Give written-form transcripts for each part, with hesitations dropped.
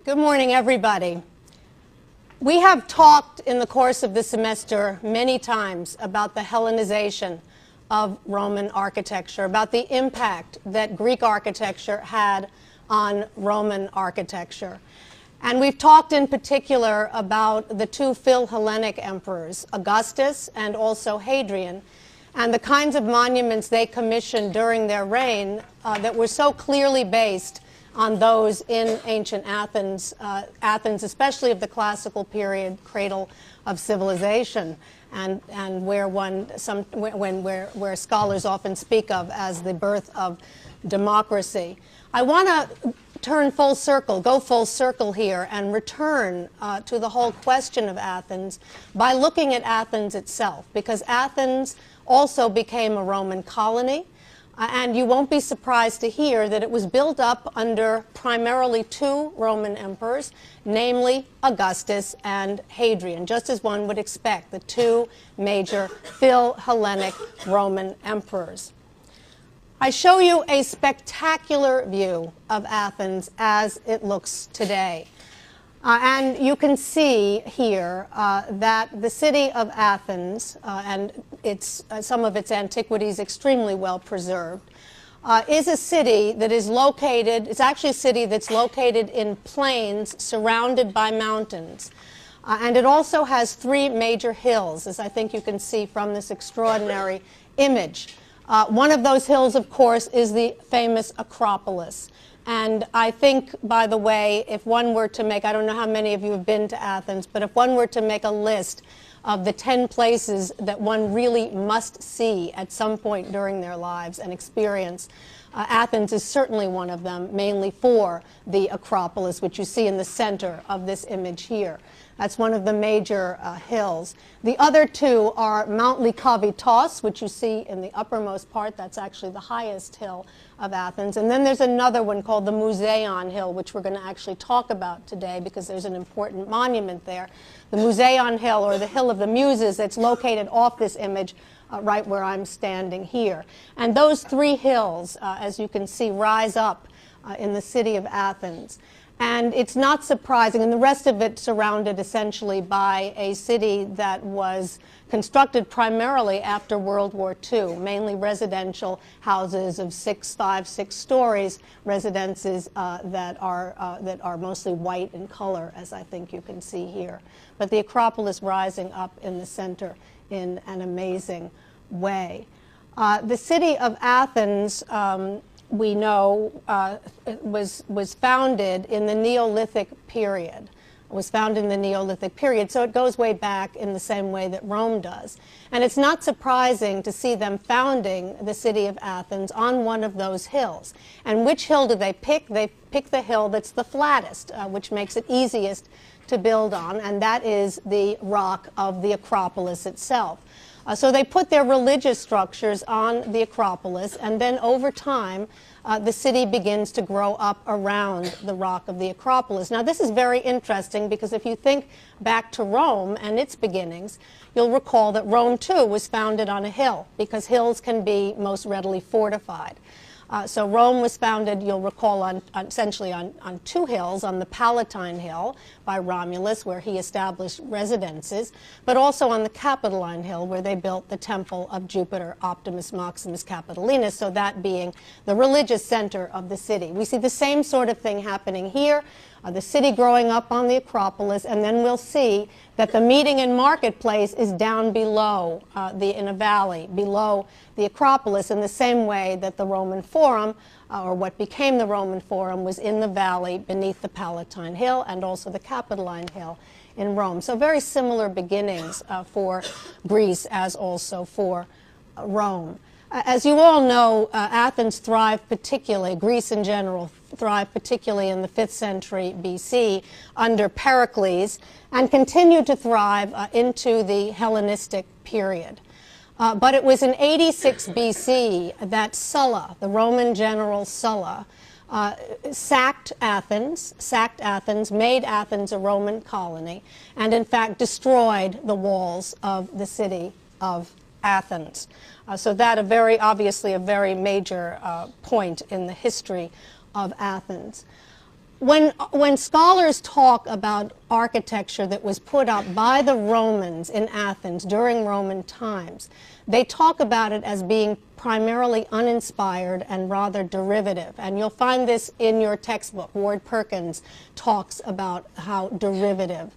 Good morning, everybody. We have talked in the course of the semester many times about the Hellenization of Roman architecture, about the impact that Greek architecture had on Roman architecture. And we've talked in particular about the two Philhellenic emperors, Augustus and also Hadrian, and the kinds of monuments they commissioned during their reign that were so clearly based on those in ancient Athens, Athens especially of the classical period, cradle of civilization, and where where scholars often speak of as the birth of democracy. I want to turn full circle, go full circle here, and return to the whole question of Athens by looking at Athens itself, because Athens also became a Roman colony. And you won't be surprised to hear that it was built up under primarily two Roman emperors, namely Augustus and Hadrian, just as one would expect, the two major Philhellenic Roman emperors. I show you a spectacular view of Athens as it looks today. And you can see here that the city of Athens and some of its antiquities extremely well preserved, is a city that is located, it's actually a city that's located in plains surrounded by mountains. And it also has three major hills, as I think you can see from this extraordinary image. One of those hills, of course, is the famous Acropolis. And I think, by the way, if one were to make, I don't know how many of you have been to Athens, but if one were to make a list of the 10 places that one really must see at some point during their lives and experience, Athens is certainly one of them, mainly for the Acropolis, which you see in the center of this image here. That's one of the major hills. The other two are Mount Lycabettos, which you see in the uppermost part. That's actually the highest hill of Athens. And then there's another one called the Museion Hill, which we're going to actually talk about today because there's an important monument there. The Museion Hill, or the Hill of the Muses, that's located off this image right where I'm standing here. And those three hills, as you can see, rise up in the city of Athens. And it's not surprising, and the rest of it surrounded essentially by a city that was constructed primarily after World War II, mainly residential houses of 5, 6 stories, residences that are mostly white in color, as I think you can see here. But the Acropolis rising up in the center in an amazing way. The city of Athens, we know, was founded in the Neolithic period. It was founded in the Neolithic period, so it goes way back in the same way that Rome does. And it's not surprising to see them founding the city of Athens on one of those hills. And which hill do they pick? They pick the hill that's the flattest, which makes it easiest to build on, and that is the rock of the Acropolis itself. So they put their religious structures on the Acropolis, and then over time, the city begins to grow up around the rock of the Acropolis. Now, this is very interesting because if you think back to Rome and its beginnings, you'll recall that Rome, too, was founded on a hill because hills can be most readily fortified. So Rome was founded, you'll recall, essentially on two hills, on the Palatine Hill by Romulus, where he established residences, but also on the Capitoline Hill, where they built the temple of Jupiter Optimus Maximus Capitolinus, so that being the religious center of the city. We see the same sort of thing happening here, the city growing up on the Acropolis, and then we'll see that the meeting and marketplace is down below, in a valley, below the Acropolis, in the same way that the Roman Forum, or what became the Roman Forum, was in the valley beneath the Palatine Hill and also the Capitoline Hill in Rome. So very similar beginnings for Greece as also for Rome. As you all know, Athens thrived particularly, Greece in general thrived particularly in the 5th century BC under Pericles, and continued to thrive into the Hellenistic period. But it was in 86 BC that Sulla, the Roman general Sulla, sacked Athens, made Athens a Roman colony, and in fact destroyed the walls of the city of Athens. So that obviously a very major point in the history of Athens. when scholars talk about architecture that was put up by the Romans in Athens during Roman times, they talk about it as being primarily uninspired and rather derivative. And you'll find this in your textbook. Ward Perkins talks about how derivative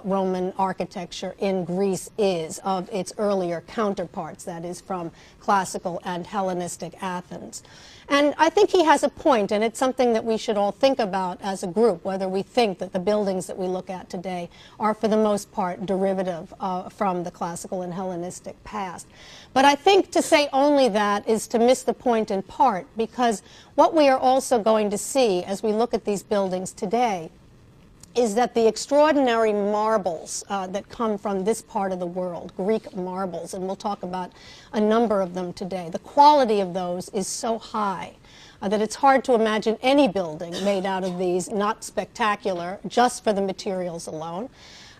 Roman architecture in Greece is of its earlier counterparts, that is, from classical and Hellenistic Athens. And I think he has a point, and it's something that we should all think about as a group, whether we think that the buildings that we look at today are, for the most part, derivative from the classical and Hellenistic past. But I think to say only that is to miss the point in part, because what we are also going to see as we look at these buildings today is that the extraordinary marbles that come from this part of the world, Greek marbles, and we'll talk about a number of them today, the quality of those is so high that it's hard to imagine any building made out of these not spectacular just for the materials alone.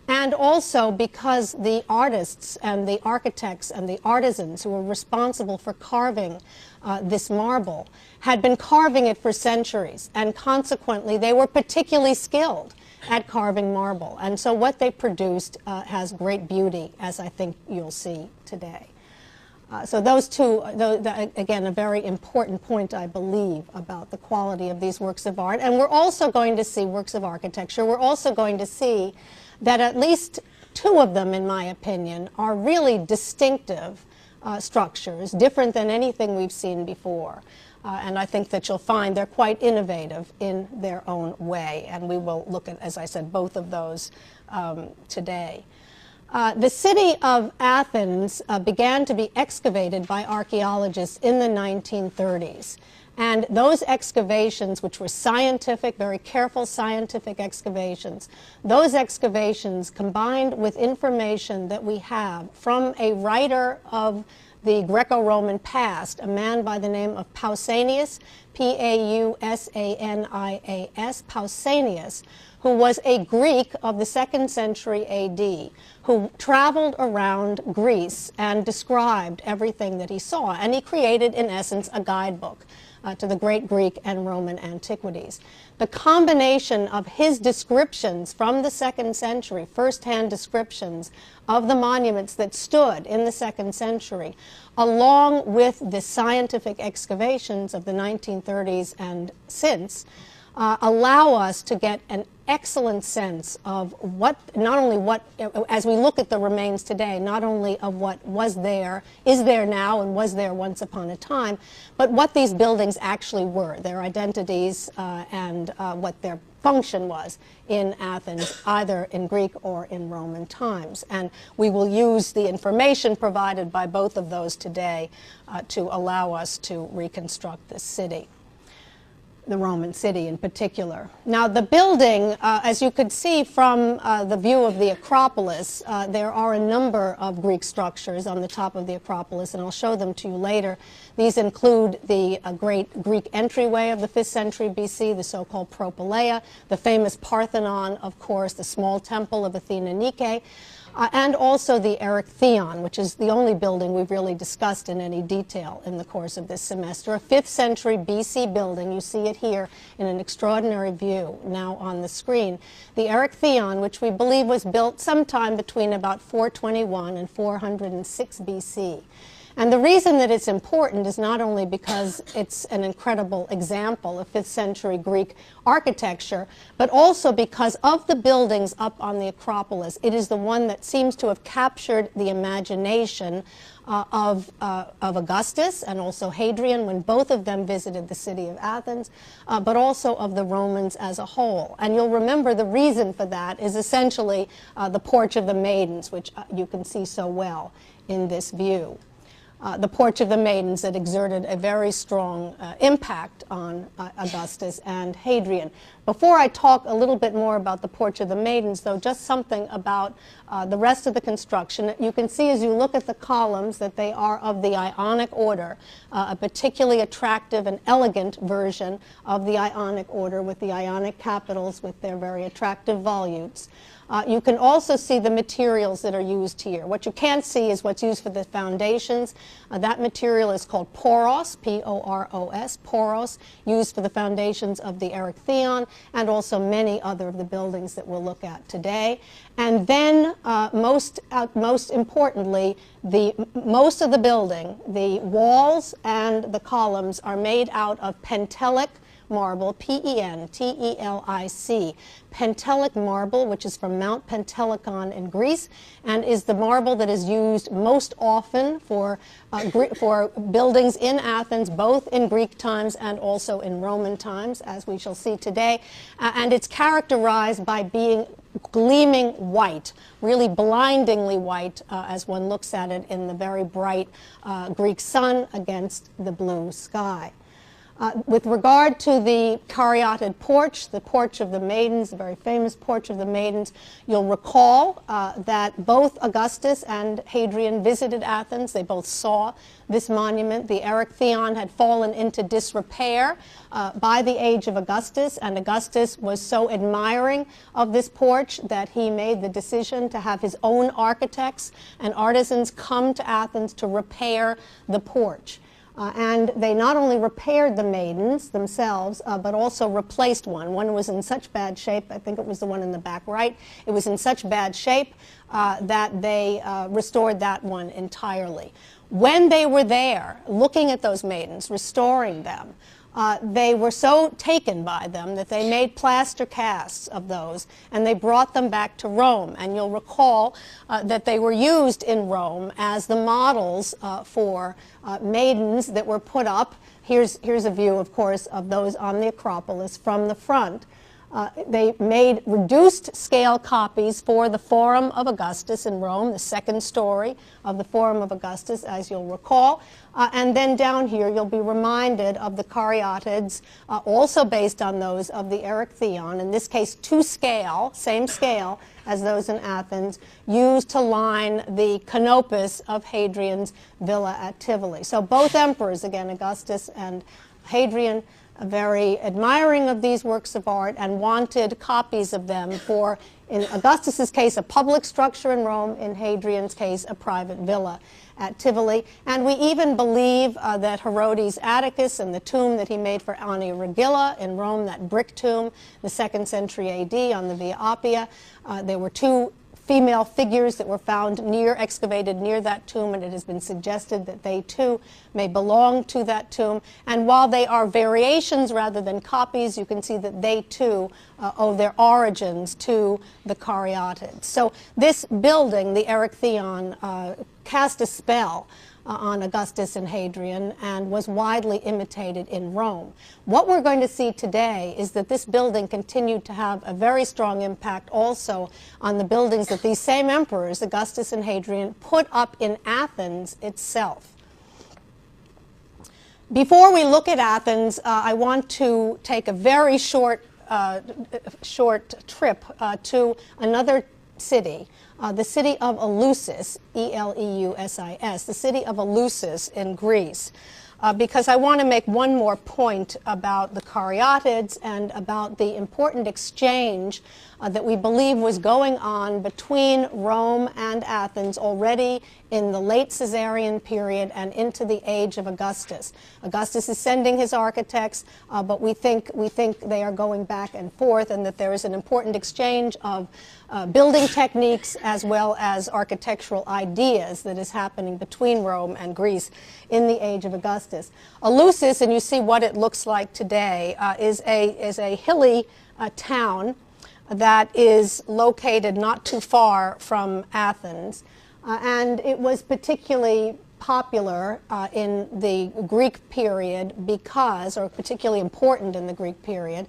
And also because the artists and the architects and the artisans who were responsible for carving this marble had been carving it for centuries, and consequently they were particularly skilled at carving marble. And so what they produced has great beauty, as I think you'll see today. So those two, again, a very important point, I believe, about the quality of these works of art. And we're also going to see works of architecture. We're also going to see that at least two of them, in my opinion, are really distinctive structures, different than anything we've seen before. And I think that you'll find they're quite innovative in their own way. And we will look at, as I said, both of those today. The city of Athens began to be excavated by archaeologists in the 1930s. And those excavations, which were scientific, very careful scientific excavations, those excavations combined with information that we have from a writer of the Greco-Roman past, a man by the name of Pausanias, P-A-U-S-A-N-I-A-S, Pausanias, who was a Greek of the 2nd century A.D., who traveled around Greece and described everything that he saw. And he created, in essence, a guidebook to the great Greek and Roman antiquities. The combination of his descriptions from the 2nd century, first-hand descriptions of the monuments that stood in the 2nd century, along with the scientific excavations of the 1930s and since, allow us to get an excellent sense of what, not only what, as we look at the remains today, not only of what was there, is there now, and was there once upon a time, but what these buildings actually were, their identities, and what their function was in Athens, either in Greek or in Roman times. And we will use the information provided by both of those today to allow us to reconstruct this city, the Roman city in particular. Now, the building, as you could see from the view of the Acropolis, there are a number of Greek structures on the top of the Acropolis, and I'll show them to you later. These include the great Greek entryway of the 5th century BC, the so-called Propylaea, the famous Parthenon, of course, the small temple of Athena Nike, and also the Erechtheion, which is the only building we've really discussed in any detail in the course of this semester. A 5th century BC building, you see it here in an extraordinary view now on the screen. The Erechtheion, which we believe was built sometime between about 421 and 406 BC. And the reason that it's important is not only because it's an incredible example of 5th century Greek architecture, but also because of the buildings up on the Acropolis, it is the one that seems to have captured the imagination of Augustus and also Hadrian when both of them visited the city of Athens, but also of the Romans as a whole. And you'll remember the reason for that is essentially the Porch of the Maidens, which you can see so well in this view. The Porch of the Maidens that exerted a very strong impact on Augustus and Hadrian. Before I talk a little bit more about the Porch of the Maidens, though, just something about the rest of the construction. You can see as you look at the columns that they are of the Ionic order, a particularly attractive and elegant version of the Ionic order with the Ionic capitals with their very attractive volutes. You can also see the materials that are used here. What you can't see is what's used for the foundations, That material is called poros, P-O-R-O-S, poros, used for the foundations of the Erechtheion and also many other of the buildings that we'll look at today. And then, most importantly, most of the building, the walls and the columns, are made out of Pentelic marble, P-E-N-T-E-L-I-C, Pentelic marble, which is from Mount Pentelicon in Greece, and is the marble that is used most often for buildings in Athens, both in Greek times and also in Roman times, as we shall see today. And it's characterized by being gleaming white, really blindingly white, as one looks at it in the very bright Greek sun against the blue sky. With regard to the caryatid porch, the Porch of the Maidens, the very famous Porch of the Maidens, you'll recall that both Augustus and Hadrian visited Athens. They both saw this monument. The Erechtheion had fallen into disrepair by the age of Augustus, and Augustus was so admiring of this porch that he made the decision to have his own architects and artisans come to Athens to repair the porch. And they not only repaired the maidens themselves, but also replaced one. One was in such bad shape, I think it was the one in the back right, it was in such bad shape that they restored that one entirely. When they were there, looking at those maidens, restoring them, they were so taken by them that they made plaster casts of those, and they brought them back to Rome. And you'll recall that they were used in Rome as the models for maidens that were put up. Here's a view, of course, of those on the Acropolis from the front. They made reduced scale copies for the Forum of Augustus in Rome, the second story of the Forum of Augustus, as you'll recall. And then down here, you'll be reminded of the caryatids, also based on those of the Erechtheion, in this case to scale, same scale as those in Athens, used to line the canopus of Hadrian's villa at Tivoli. So both emperors, again, Augustus and Hadrian, very admiring of these works of art and wanted copies of them for, in Augustus's case, a public structure in Rome, in Hadrian's case, a private villa at Tivoli. And we even believe that Herodes Atticus and the tomb that he made for Annia Regilla in Rome, that brick tomb, the 2nd century AD on the Via Appia, there were two female figures that were found excavated near that tomb, and it has been suggested that they too may belong to that tomb. And while they are variations rather than copies, you can see that they too owe their origins to the caryatids. So this building, the Erechtheion, cast a spell on Augustus and Hadrian and was widely imitated in Rome. What we're going to see today is that this building continued to have a very strong impact also on the buildings that these same emperors, Augustus and Hadrian, put up in Athens itself. Before we look at Athens, I want to take a very short trip to another city, the city of Eleusis, E-L-E-U-S-I-S, the city of Eleusis in Greece, because I want to make one more point about the caryatids and about the important exchange that we believe was going on between Rome and Athens already in the late Caesarian period and into the age of Augustus. Augustus is sending his architects, but we think they are going back and forth, and that there is an important exchange of building techniques as well as architectural ideas that is happening between Rome and Greece in the age of Augustus. Eleusis, and you see what it looks like today, is a hilly town that is located not too far from Athens, and it was particularly popular in the Greek period because, or particularly important in the Greek period,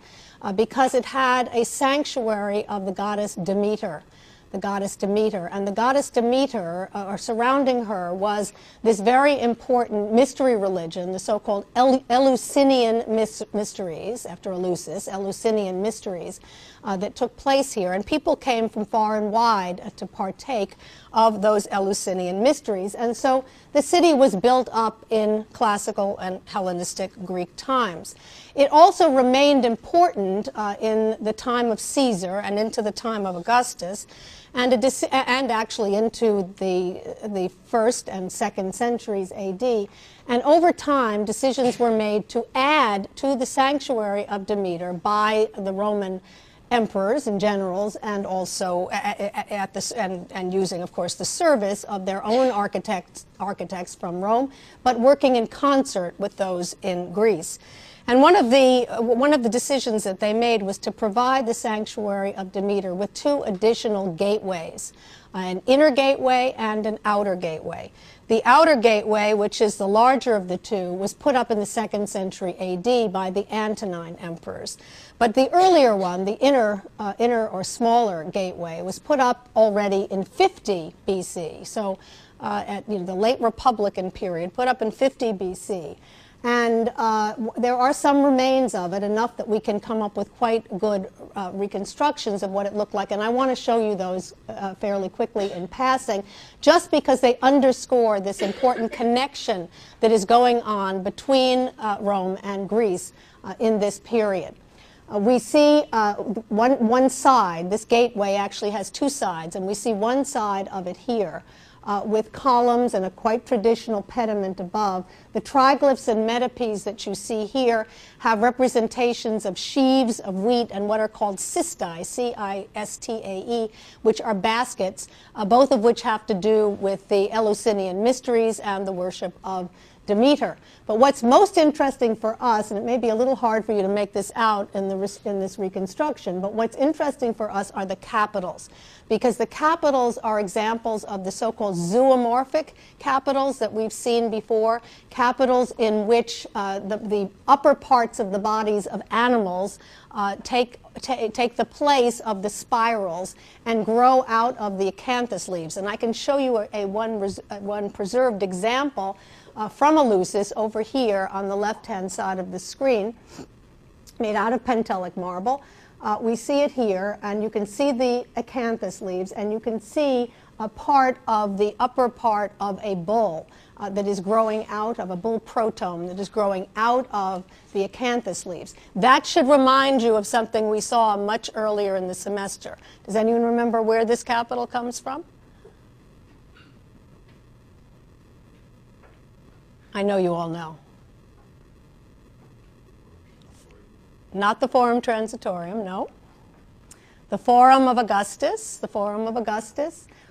because it had a sanctuary of the goddess Demeter. The goddess Demeter. And the goddess Demeter, or surrounding her, was this very important mystery religion, the so-called Eleusinian mysteries, after Eleusis, Eleusinian mysteries, that took place here. And people came from far and wide to partake of those Eleusinian mysteries. And so the city was built up in classical and Hellenistic Greek times. It also remained important in the time of Caesar and into the time of Augustus. and actually into the 1st and 2nd centuries AD. And over time, decisions were made to add to the sanctuary of Demeter by the Roman emperors and generals, and also and using, of course, the service of their own architects from Rome, but working in concert with those in Greece. And one of the decisions that they made was to provide the sanctuary of Demeter with 2 additional gateways, an inner gateway and an outer gateway. The outer gateway, which is the larger of the 2, was put up in the 2nd century AD by the Antonine emperors. But the earlier one, the inner or smaller gateway, was put up already in 50 BC. So at the late Republican period, put up in 50 BC. And there are some remains of it, enough that we can come up with quite good reconstructions of what it looked like. And I want to show you those fairly quickly in passing, just because they underscore this important connection that is going on between Rome and Greece in this period. We see one side, this gateway actually has 2 sides, and we see one side of it here. With columns and a quite traditional pediment above. The triglyphs and metopes that you see here have representations of sheaves of wheat and what are called cistae, C-I-S-T-A-E, which are baskets, both of which have to do with the Eleusinian mysteries and the worship of Demeter. But what's most interesting for us, and it may be a little hard for you to make this out in this reconstruction, but what's interesting for us are the capitals, because the capitals are examples of the so-called zoomorphic capitals that we've seen before, capitals in which the upper parts of the bodies of animals take the place of the spirals and grow out of the acanthus leaves. And I can show you one preserved example from Eleusis over here on the left-hand side of the screen, made out of Pentelic marble. We see it here, and you can see the acanthus leaves, and you can see a part of the upper part of a bull that is growing out of a bull protom that is growing out of the acanthus leaves. That should remind you of something we saw much earlier in the semester. Does anyone remember where this capital comes from? I know you all know. Not the Forum Transitorium, no. The Forum of Augustus,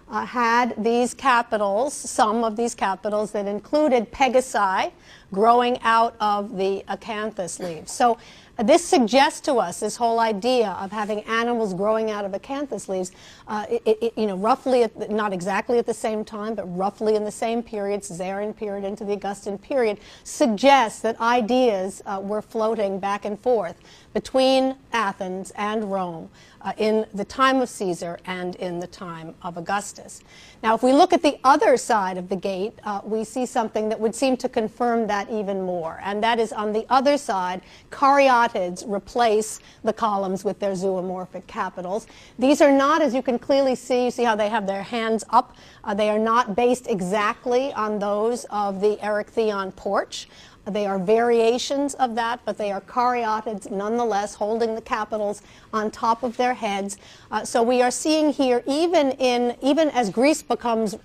had these capitals, some of these capitals that included pegasi growing out of the acanthus leaves. So this suggests to us this whole idea of having animals growing out of acanthus leaves, roughly, not exactly at the same time, but roughly in the same period, Caesarean period into the Augustan period, suggests that ideas were floating back and forth between Athens and Rome in the time of Caesar and in the time of Augustus. Now, if we look at the other side of the gate, we see something that would seem to confirm that even more, and that is on the other side, caryatids replace the columns with their zoomorphic capitals. These are not, as you can clearly see, you see how they have their hands up. They are not based exactly on those of the Erechtheion porch. They are variations of that, but they are caryatids nonetheless, holding the capitals on top of their heads. So we are seeing here, even as Greece becomes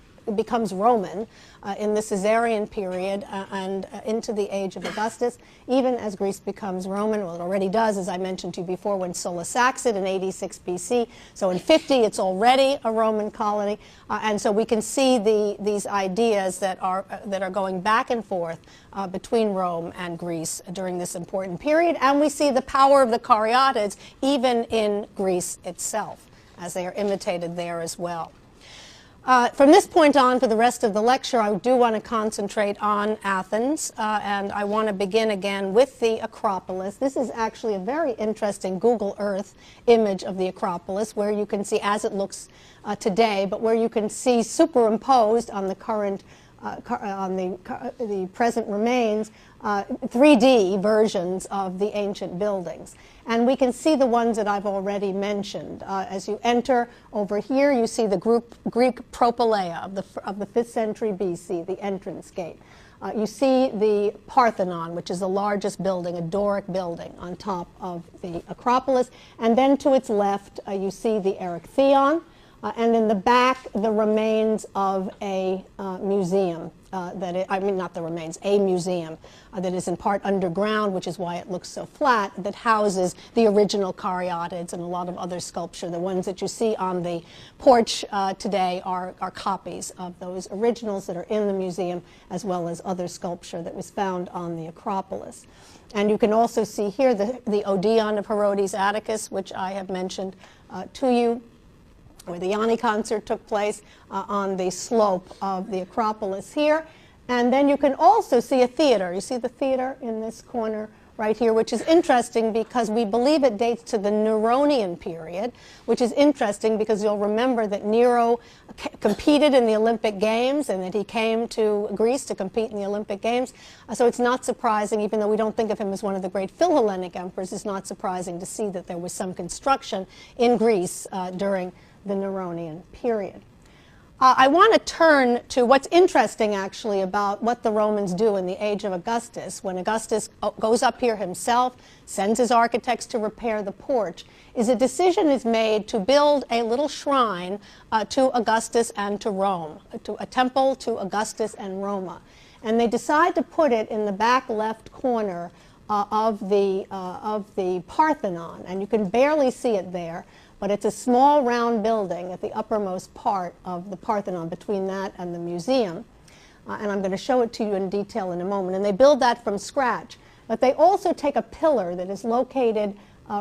Roman in the Caesarean period and into the age of Augustus, even as Greece becomes Roman, well, it already does, as I mentioned to you before, when Sulla sacks it in 86 BC. So in 50, it's already a Roman colony, and so we can see these ideas that are going back and forth between Rome and Greece during this important period, and we see the power of the caryatids even in Greece itself, as they are imitated there as well. From this point on, for the rest of the lecture, I do want to concentrate on Athens, and I want to begin again with the Acropolis. This is actually a very interesting Google Earth image of the Acropolis, where you can see, as it looks today, but where you can see superimposed on the current, the present remains, 3D versions of the ancient buildings. And we can see the ones that I've already mentioned. As you enter over here, you see the Greek propylaea of the 5th century BC, the entrance gate. You see the Parthenon, which is the largest building, a Doric building on top of the Acropolis. And then to its left, you see the Erechtheion, and in the back, the remains of a museum. Not the remains, a museum that is in part underground, which is why it looks so flat, that houses the original caryatids and a lot of other sculpture. The ones that you see on the porch today are copies of those originals that are in the museum, as well as other sculpture that was found on the Acropolis. And you can also see here the Odeon of Herodes Atticus, which I have mentioned to you, where the Yanni concert took place on the slope of the Acropolis here. And then you can also see a theater. You see the theater in this corner right here, which is interesting because we believe it dates to the Neronian period, which is interesting because you'll remember that Nero competed in the Olympic Games and that he came to Greece to compete in the Olympic Games. So it's not surprising, even though we don't think of him as one of the great Philhellenic emperors, it's not surprising to see that there was some construction in Greece during the Neronian period. I want to turn to what's interesting, actually, about what the Romans do in the age of Augustus. When Augustus goes up here himself, sends his architects to repair the porch, is a decision is made to build a little shrine to Augustus and to Rome, to a temple to Augustus and Roma. And they decide to put it in the back left corner of the Parthenon, and you can barely see it there. But it's a small round building at the uppermost part of the Parthenon, between that and the museum. And I'm going to show it to you in detail in a moment. And they build that from scratch. But they also take a pillar that is located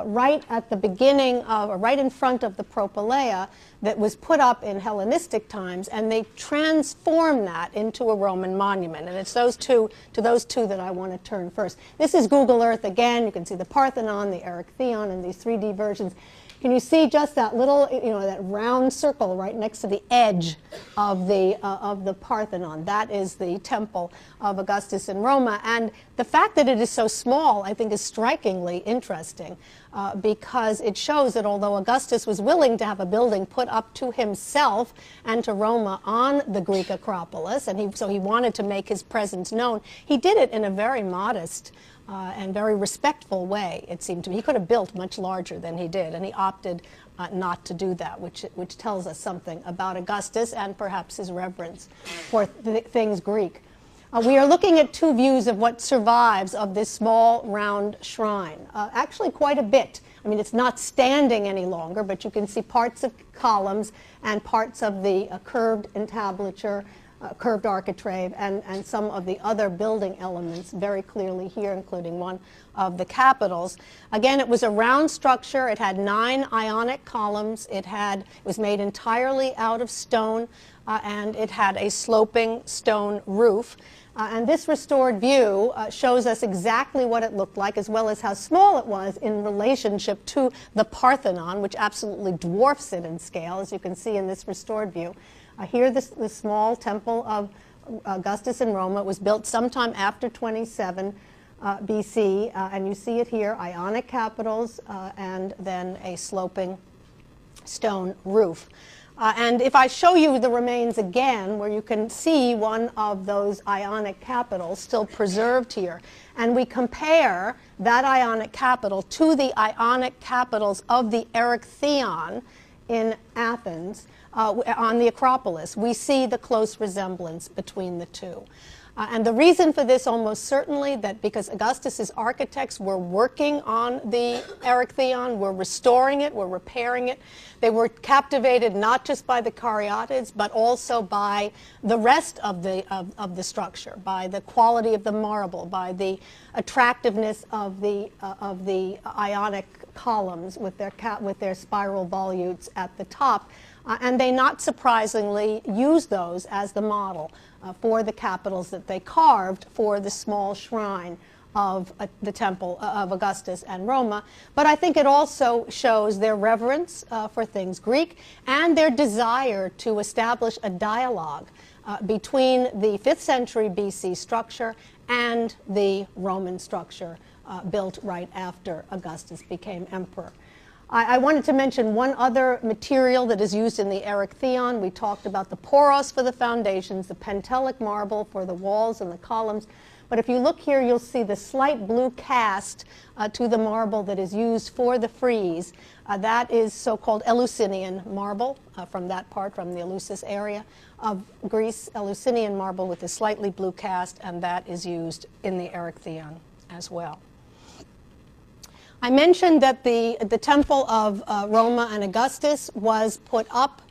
right at the beginning of, or right in front of the Propylaea, that was put up in Hellenistic times, and they transform that into a Roman monument. And it's those two that I want to turn first. This is Google Earth again. You can see the Parthenon, the Erechtheion, and these 3D versions. Can you see just that little, that round circle right next to the edge of the Parthenon? That is the temple of Augustus in Roma. And the fact that it is so small, I think, is strikingly interesting because it shows that although Augustus was willing to have a building put up to himself and to Roma on the Greek Acropolis, and so he wanted to make his presence known, he did it in a very modest and very respectful way, it seemed to me. He could have built much larger than he did, and he opted not to do that, which tells us something about Augustus and perhaps his reverence for things Greek. We are looking at two views of what survives of this small round shrine. Actually quite a bit. I mean, it's not standing any longer, but you can see parts of columns and parts of the curved entablature, curved architrave, and some of the other building elements very clearly here, including one of the capitals. Again, it was a round structure. It had 9 Ionic columns. It was made entirely out of stone, and it had a sloping stone roof. And this restored view shows us exactly what it looked like, as well as how small it was in relationship to the Parthenon, which absolutely dwarfs it in scale, as you can see in this restored view. Here, the small temple of Augustus in Roma was built sometime after 27 BC, and you see it here, Ionic capitals, and then a sloping stone roof. And if I show you the remains again, where you can see one of those Ionic capitals still preserved here, and we compare that Ionic capital to the Ionic capitals of the Erechtheion in Athens, on the Acropolis, we see the close resemblance between the two. And the reason for this almost certainly that because Augustus's architects were working on the Erechtheion, were restoring it, were repairing it. They were captivated not just by the caryatids, but also by the rest of the structure, by the quality of the marble, by the attractiveness of the Ionic columns with their spiral volutes at the top. And they, not surprisingly, used those as the model for the capitals that they carved for the small shrine of the temple of Augustus and Roma. But I think it also shows their reverence for things Greek and their desire to establish a dialogue between the 5th century BC structure and the Roman structure built right after Augustus became emperor. I wanted to mention one other material that is used in the Erechtheion. We talked about the poros for the foundations, the pentelic marble for the walls and the columns. But if you look here, you'll see the slight blue cast to the marble that is used for the frieze. That is so-called Eleusinian marble from that part, from the Eleusis area of Greece. Eleusinian marble with a slightly blue cast, and that is used in the Erechtheion as well. I mentioned that the temple of Roma and Augustus was put up,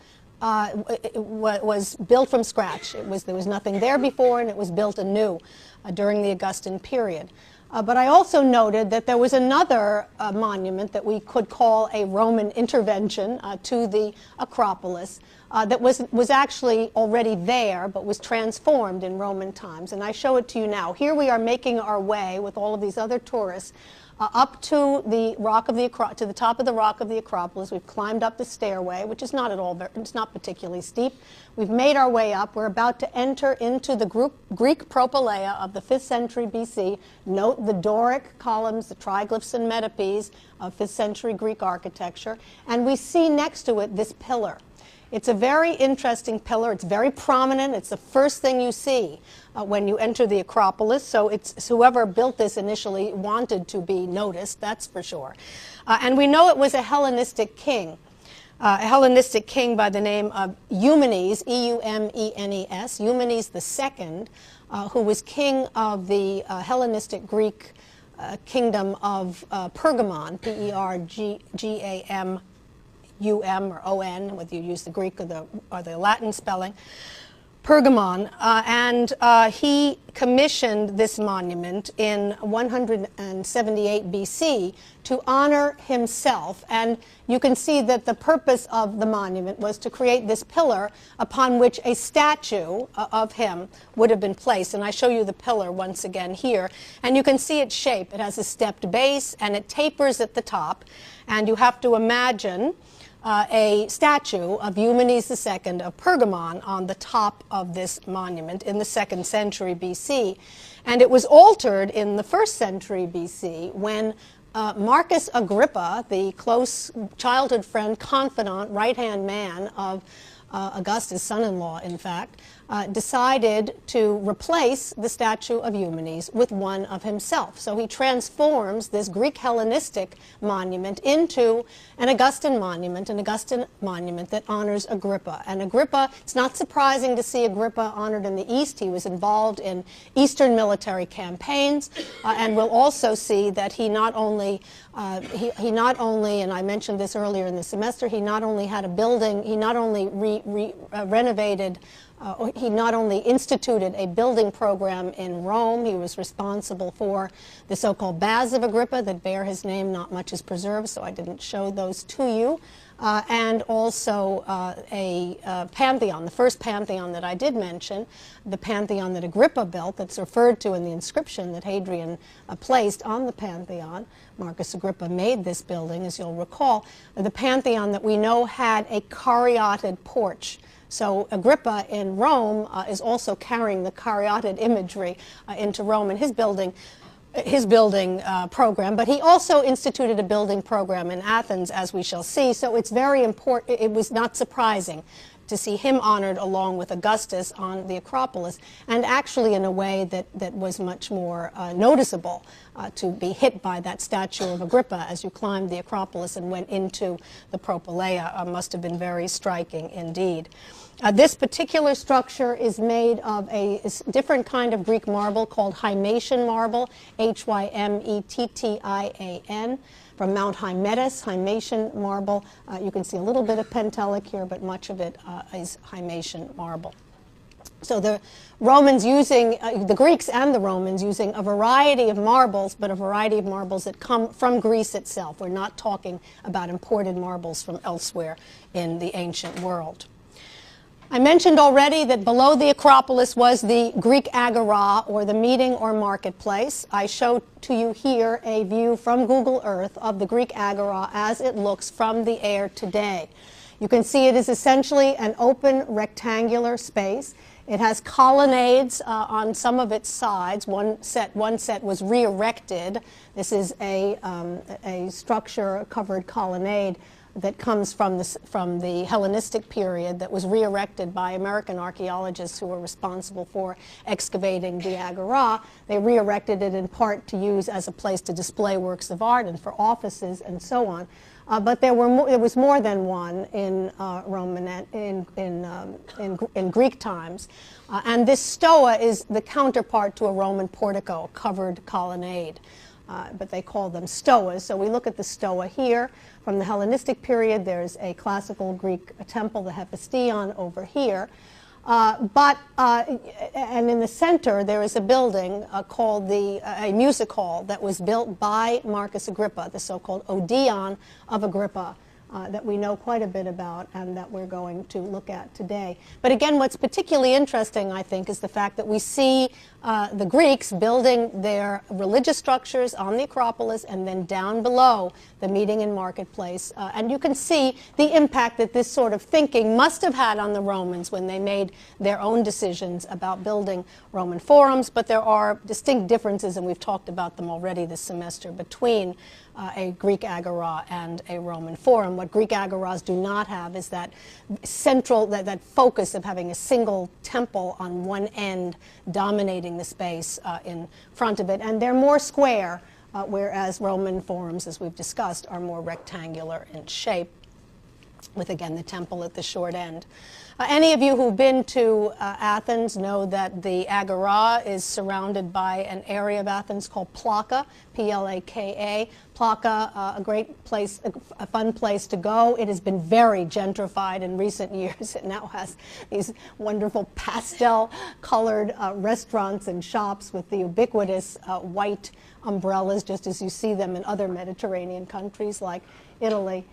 was built from scratch. There was nothing there before, and it was built anew during the Augustan period. But I also noted that there was another monument that we could call a Roman intervention to the Acropolis that was actually already there, but was transformed in Roman times. And I show it to you now. Here we are making our way with all of these other tourists up to the top of the rock of the Acropolis. We've climbed up the stairway, which is not at all, it's not particularly steep. We've made our way up. We're about to enter into the Greek propylaea of the 5th century BC. Note the Doric columns, the triglyphs and metopes of 5th century Greek architecture. And we see next to it this pillar. It's a very interesting pillar. It's very prominent. It's the first thing you see when you enter the Acropolis. So it's whoever built this initially wanted to be noticed, that's for sure. And we know it was a Hellenistic king by the name of Eumenes, E-U-M-E-N-E-S, Eumenes II, who was king of the Hellenistic Greek kingdom of Pergamon, P-E-R-G-A-M. U-M or O-N, whether you use the Greek or the Latin spelling, Pergamon, and he commissioned this monument in 178 BC to honor himself. And you can see that the purpose of the monument was to create this pillar upon which a statue of him would have been placed. And I show you the pillar once again here. And you can see its shape. It has a stepped base, and it tapers at the top. And you have to imagine a statue of Eumenes II of Pergamon on the top of this monument in the 2nd century BC. And it was altered in the 1st century BC when Marcus Agrippa, the close childhood friend, confidant, right-hand man of Augustus' son-in-law, in fact, decided to replace the statue of Eumenes with one of himself. So he transforms this Greek Hellenistic monument into an Augustan monument that honors Agrippa. And Agrippa, it's not surprising to see Agrippa honored in the East. He was involved in Eastern military campaigns, and we'll also see that he not only, and I mentioned this earlier in the semester, he not only had a building, he not only renovated, he not only instituted a building program in Rome. He was responsible for the so-called Baths of Agrippa that bear his name. Not much is preserved, so I didn't show those to you. And also a pantheon, the first pantheon that I did mention, the pantheon that Agrippa built, that's referred to in the inscription that Hadrian placed on the pantheon. Marcus Agrippa made this building, as you'll recall. The pantheon that we know had a caryatid porch. So Agrippa in Rome is also carrying the caryatid imagery into Rome in his building program, but he also instituted a building program in Athens, as we shall see. So it's very important. It was not surprising to see him honored along with Augustus on the Acropolis, and actually in a way that was much more noticeable to be hit by that statue of Agrippa as you climbed the Acropolis and went into the propylaea must have been very striking indeed. This particular structure is made of a different kind of Greek marble called Hymetian marble, H-Y-M-E-T-T-I-A-N, from Mount Hymettus, Hymetian marble. You can see a little bit of Pentelic here, but much of it is Hymetian marble. So the Romans using, the Greeks and the Romans using a variety of marbles, but a variety of marbles that come from Greece itself. We're not talking about imported marbles from elsewhere in the ancient world. I mentioned already that below the Acropolis was the Greek agora, or the meeting or marketplace. I show to you here a view from Google Earth of the Greek agora as it looks from the air today. You can see it is essentially an open rectangular space. It has colonnades on some of its sides. One set was re-erected. This is a structure, a covered colonnade that comes from the Hellenistic period that was re-erected by American archaeologists who were responsible for excavating the Agora. They re-erected it in part to use as a place to display works of art and for offices and so on. But there was more than one in Roman in Greek times, and this stoa is the counterpart to a Roman portico, a covered colonnade. But they call them stoas. So we look at the stoa here. From the Hellenistic period, there's a classical Greek temple, the Hephaestion, over here. And in the center, there is a building called a music hall that was built by Marcus Agrippa, the so-called Odeon of Agrippa, that we know quite a bit about and that we're going to look at today. But again, what's particularly interesting, I think, is the fact that we see the Greeks building their religious structures on the Acropolis and then down below the meeting and marketplace. And you can see the impact that this sort of thinking must have had on the Romans when they made their own decisions about building Roman forums. But there are distinct differences, and we've talked about them already this semester, between a Greek agora and a Roman forum. What Greek agoras do not have is that central, that focus of having a single temple on one end dominating the space in front of it. And they're more square, whereas Roman forums, as we've discussed, are more rectangular in shape, with, again, the temple at the short end. Any of you who've been to Athens know that the Agora is surrounded by an area of Athens called Plaka, P-L-A-K-A. Plaka, a great place, a fun place to go. It has been very gentrified in recent years. It now has these wonderful pastel-colored restaurants and shops with the ubiquitous white umbrellas, just as you see them in other Mediterranean countries like Italy.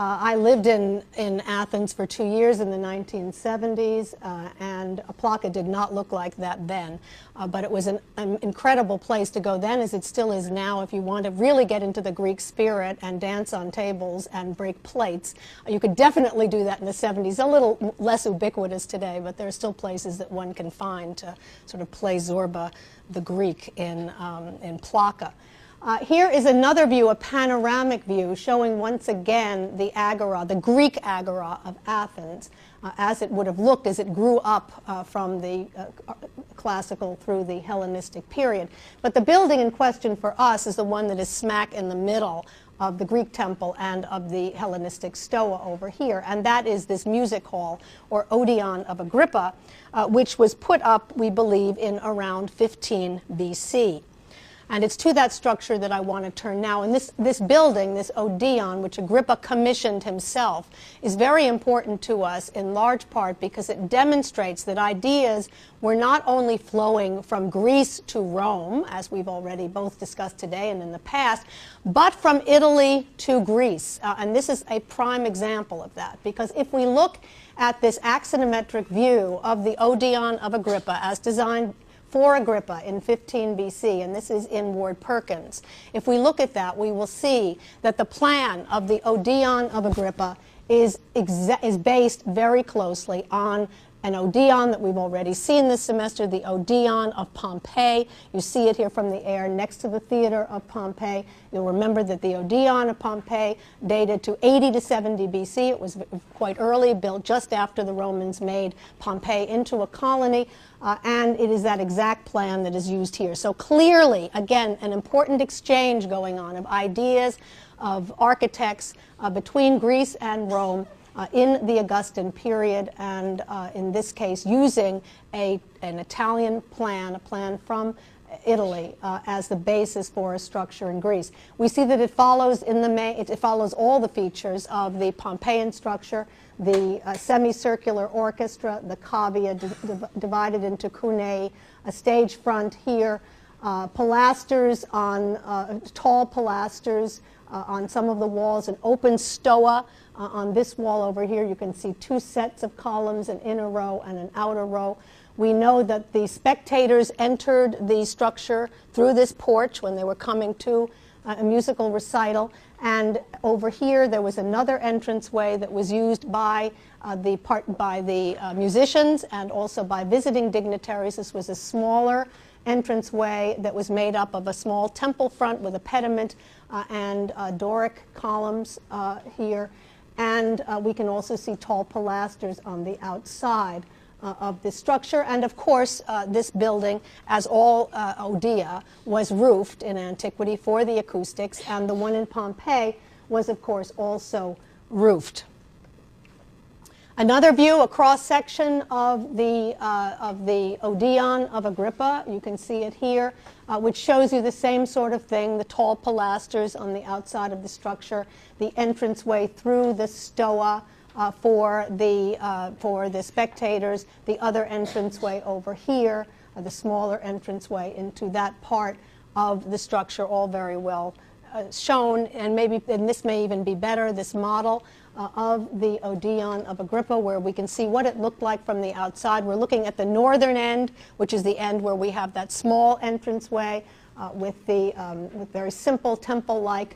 I lived in Athens for 2 years in the 1970s, and Plaka did not look like that then. But it was an incredible place to go then, as it still is now. If you want to really get into the Greek spirit and dance on tables and break plates, you could definitely do that in the 70s. A little less ubiquitous today, but there are still places that one can find to sort of play Zorba the Greek in Plaka. Here is another view, a panoramic view, showing once again the agora, the Greek agora of Athens, as it would have looked as it grew up from the classical through the Hellenistic period. But the building in question for us is the one that is smack in the middle of the Greek temple and of the Hellenistic stoa over here, and that is this music hall, or Odeon of Agrippa, which was put up, we believe, in around 15 BC. And it's to that structure that I want to turn now. And this building, this Odeon, which Agrippa commissioned himself, is very important to us in large part because it demonstrates that ideas were not only flowing from Greece to Rome, as we've already both discussed today and in the past, but from Italy to Greece. And this is a prime example of that, because if we look at this axonometric view of the Odeon of Agrippa as designed for Agrippa in 15 BC, and this is in Ward Perkins. If we look at that, we will see that the plan of the Odeon of Agrippa is based very closely on an Odeon that we've already seen this semester, the Odeon of Pompeii. You see it here from the air next to the theater of Pompeii. You'll remember that the Odeon of Pompeii dated to 80 to 70 BC. It was quite early, built just after the Romans made Pompeii into a colony, and it is that exact plan that is used here. So clearly, again, an important exchange going on of ideas, of architects between Greece and Rome in the Augustan period, and in this case using an Italian plan, a plan from Italy, as the basis for a structure in Greece. We see that it follows it follows all the features of the Pompeian structure, the semicircular orchestra, the cavea divided into cunei, a stage front here, pilasters on tall pilasters on some of the walls, an open stoa. On this wall over here, you can see two sets of columns, an inner row and an outer row. We know that the spectators entered the structure through this porch when they were coming to a musical recital. And over here, there was another entranceway that was used by the musicians and also by visiting dignitaries. This was a smaller entranceway that was made up of a small temple front with a pediment and Doric columns here. and we can also see tall pilasters on the outside of this structure. And of course, this building, as all Odia, was roofed in antiquity for the acoustics, and the one in Pompeii was, of course, also roofed. Another view, a cross-section of the Odeon of Agrippa. You can see it here, which shows you the same sort of thing, the tall pilasters on the outside of the structure, the entranceway through the stoa for the spectators, the other entranceway over here, the smaller entranceway into that part of the structure, all very well shown, and this may even be better, this model of the Odeon of Agrippa, where we can see what it looked like from the outside. We're looking at the northern end, which is the end where we have that small entranceway with very simple temple-like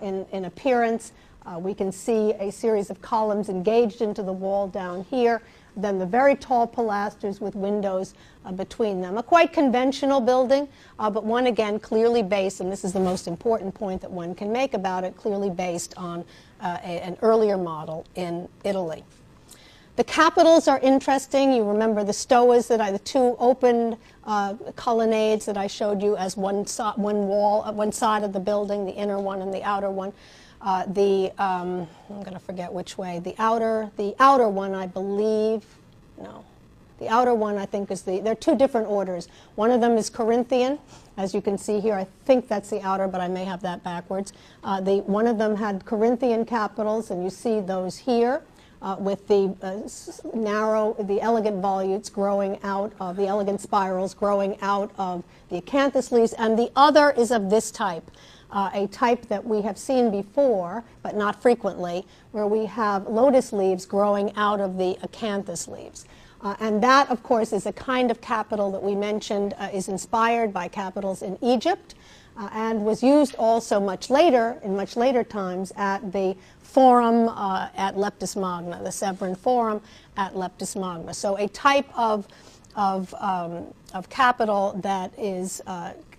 in appearance. We can see a series of columns engaged into the wall down here, then the very tall pilasters with windows between them. A quite conventional building, but one, again, clearly based, and this is the most important point that one can make about it, clearly based on an earlier model in Italy. The capitals are interesting. You remember the stoas, the two open colonnades that I showed you as one side of the building, the inner one and the outer one. I'm going to forget which way. The outer one, I believe, no. The outer one, I think, there are two different orders. One of them is Corinthian, as you can see here. I think that's the outer, but I may have that backwards. One of them had Corinthian capitals, and you see those here with the the elegant volutes growing out of, the elegant spirals growing out of the acanthus leaves, and the other is of this type. A type that we have seen before, but not frequently, where we have lotus leaves growing out of the acanthus leaves. And that, of course, is a kind of capital that we mentioned is inspired by capitals in Egypt and was used also in much later times at the Forum at Leptis Magna, the Severan Forum at Leptis Magna. So a type of capital that is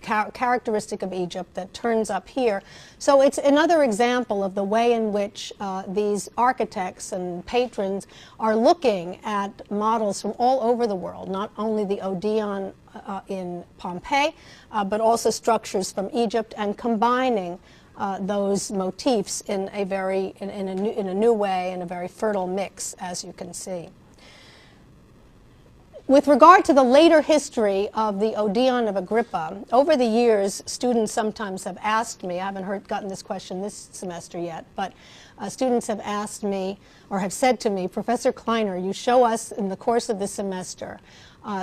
characteristic of Egypt that turns up here. So it's another example of the way in which these architects and patrons are looking at models from all over the world, not only the Odeon in Pompeii, but also structures from Egypt, and combining those motifs in a new way, in a very fertile mix, as you can see. With regard to the later history of the Odeon of Agrippa, over the years, students sometimes have asked me, I haven't gotten this question this semester yet, but students have asked me, or have said to me, Professor Kleiner, you show us in the course of the semester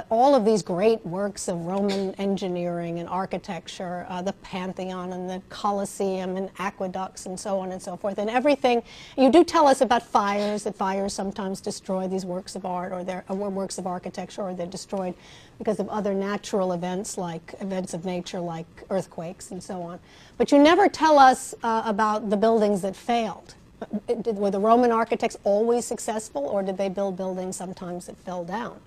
all of these great works of Roman engineering and architecture, the Pantheon and the Colosseum and aqueducts and so on and so forth, and everything. You do tell us about fires, that fires sometimes destroy these works of art or works of architecture, or they're destroyed because of other natural events, like events of nature like earthquakes and so on. But you never tell us about the buildings that failed. Were the Roman architects always successful, or did they build buildings sometimes that fell down?